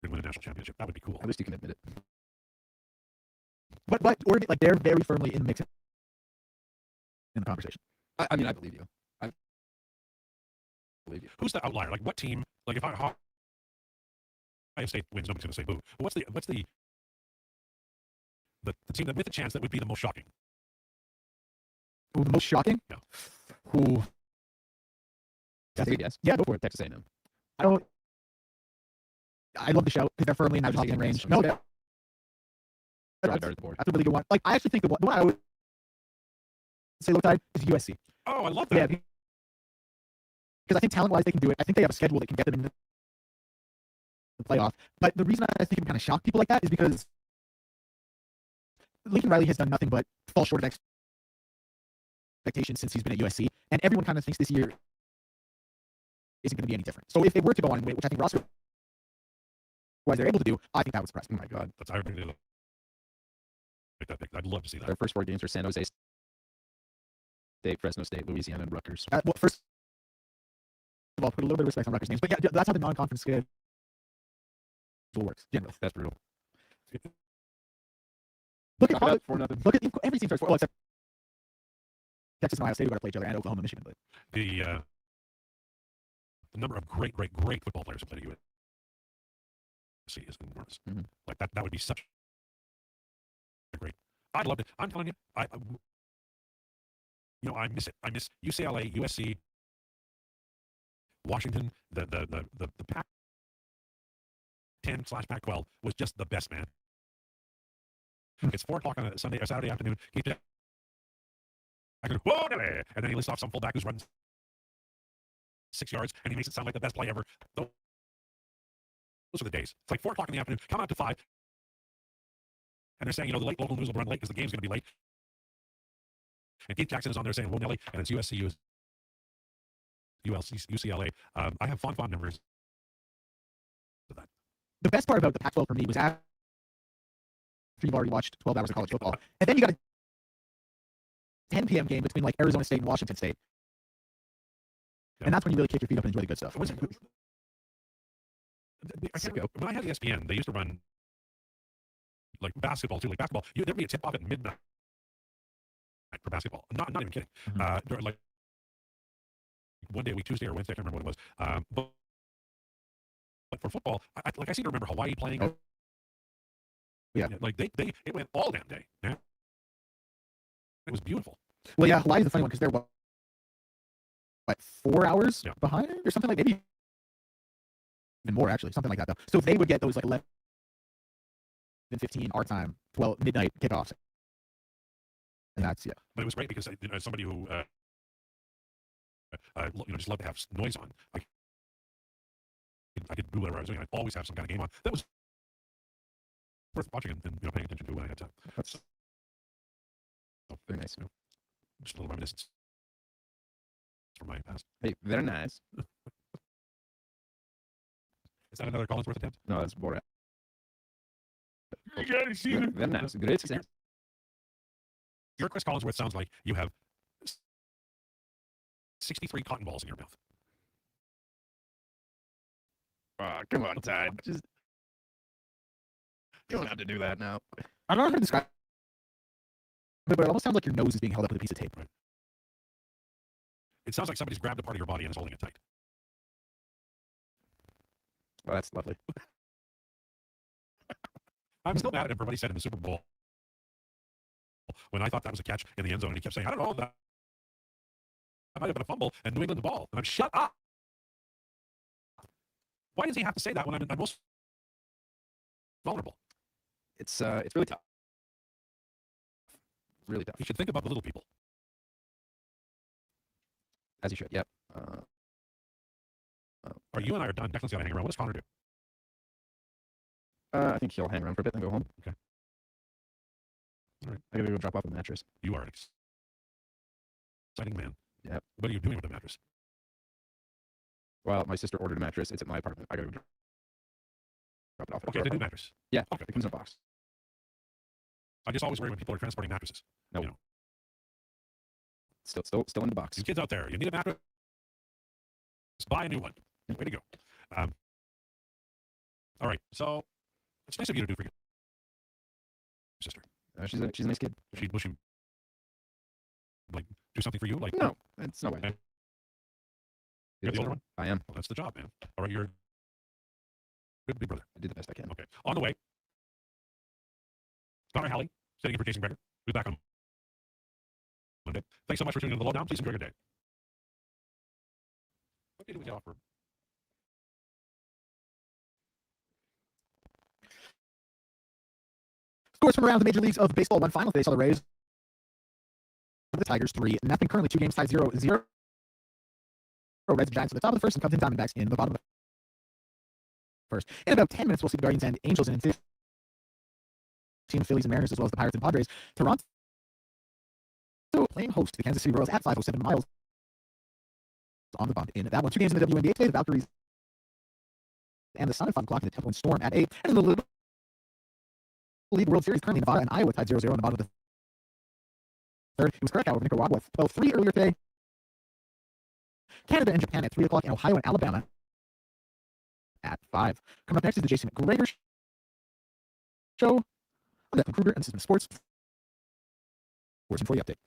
win a national championship. That would be cool. At least you can admit it. But Oregon, they're very firmly in the mix in the conversation. I mean, I believe you. I believe you. Who's the outlier? What team? If Ohio State wins, nobody's going to say boo. But what's the team that with a chance that would be the most shocking? Ooh, the most shocking? Yeah. Ooh. That's a good guess. Yeah, go for it. Texas A&M. I love the show because they're firmly in that top 10 range. No, that's the board. a really good one. I actually think the one I would say Lowtide is USC. Oh, I love that. Yeah, because I think talent-wise they can do it. I think they have a schedule that can get them into the playoff. But the reason I think it kind of shock people like that is because Lincoln Riley has done nothing but fall short of expectations since he's been at USC, and everyone kind of thinks this year isn't going to be any different. So if they were to go on and win, which I think roster-wise they're able to do, I think that would surprise me. Oh my God. I really like that pick. I'd love to see that. Their first 4 games were San Jose State, Fresno State, Louisiana, and Rutgers. Well, first of all, put a little bit of respect on Rutgers names, but yeah, that's how the non-conference schedule works generally. That's brutal. Look at every team starts 4, except Texas and Ohio State who got to play each other, and Oklahoma, Michigan. But The number of great football players who played at USC is enormous. Mm-hmm. That would be such a great. I'd love it. I'm telling you, I miss it. I miss UCLA, USC, Washington. The Pac-10/Pac-12 was just the best, man. It's 4:00 on a Saturday afternoon. I go, whoa, Nelly! And then he lists off some fullback who's running 6 yards, and he makes it sound like the best play ever. Those are the days. It's 4:00 in the afternoon. Come out to 5, and they're saying, the late local news will run late because the game's going to be late. And Keith Jackson is on there saying, "Whoa, Nelly," and it's USC, UCLA. I have fond memories of that. The best part about the Pac-12 for me was you've already watched 12 hours of college football. And then you got a 10 p.m. game between like Arizona State and Washington State. And that's when you really kick your feet up and enjoy the good stuff. When I had ESPN, they used to run like basketball too. Like basketball, there'd be a tip off at midnight for basketball. Not even kidding. Like one day a week, Tuesday or Wednesday, I can't remember what it was. But for football, I seem to remember Hawaii playing. Oh. Yeah. Like it went all damn day. Yeah. It was beautiful. Well, yeah, Hawaii's the funny one because they're what 4 hours behind or something like maybe even more actually, something like that though. So they would get those like 11:15 our time, 12 midnight kickoffs, and that's But it was great because somebody who just loved to have noise on. I could do whatever I was doing. I'd always have some kind of game on. That was worth watching and paying attention to when I had time. So, very nice. Just a little reminiscence from my past. Hey, very nice. Is that another Collinsworth attempt? No, that's Borat. You gotta see it. Very nice. Great success. Your Chris Collinsworth sounds like you have 63 cotton balls in your mouth. Oh, come on, Tide. Just you don't have to do that now. I don't know how to describe it, but it almost sounds like your nose is being held up with a piece of tape. Right. It sounds like somebody's grabbed a part of your body and is holding it tight. Oh, that's lovely. I'm still mad at him for what he said in the Super Bowl when I thought that was a catch in the end zone, and he kept saying, "I don't know, that might have been a fumble and New England the ball." And I'm shut up. Why does he have to say that when I'm most vulnerable? It's really tough. Really tough. You should think about the little people. As you should. Yep. Or you and I are done. Declan's got to hang around. What does Connor do? I think he'll hang around for a bit and go home. Okay. All right. I gotta go drop off the mattress. You are an exciting man. Yep. What are you doing with the mattress? Well, my sister ordered a mattress. It's at my apartment. I gotta go drop it off. Okay, the new mattress. Yeah. Okay. It comes in a box. I just always worry when people are transporting mattresses. No. You know. Still in the box. You kids out there, you need a mattress? Just buy a new one. Way to go. All right. So it's nice of you to do for your sister. She's a nice kid. Will she like do something for you? Like no, it's no way. You're the older one? I am. Well, that's the job, man. All right, you're a good big brother. I did the best I can. Okay. On the way, Connor Halley, sitting in for Jason Greger. We'll be back on Monday. Thanks so much for tuning in to the Lowdown. Please enjoy your day. What day do we get off for? Scores from around the major leagues of baseball. One final day saw the Rays. The Tigers 3. Nothing currently 2 games tied 0-0. Reds and Giants at the top of the first and Cubs and Diamondbacks in the bottom of the first. In about 10 minutes, we'll see the Guardians and Angels, and in 15 Phillies and Mariners, as well as the Pirates and Padres. Toronto playing host to the Kansas City Royals at 5:07 miles on the bump. In that one, 2 games in the WNBA today, the Valkyries and the Sun at 5 o'clock, and the Temple and Storm at 8. And in the Little League World Series, currently Nevada and Iowa tied 0-0 on the bottom of the third. It was Curacao over Nicaragua with 12-3 earlier today. Canada and Japan at 3 o'clock, and Ohio and Alabama at 5. Coming up next is the Jason Krueger Show. I'm Declan Krueger, and this is Sports 1440 Update.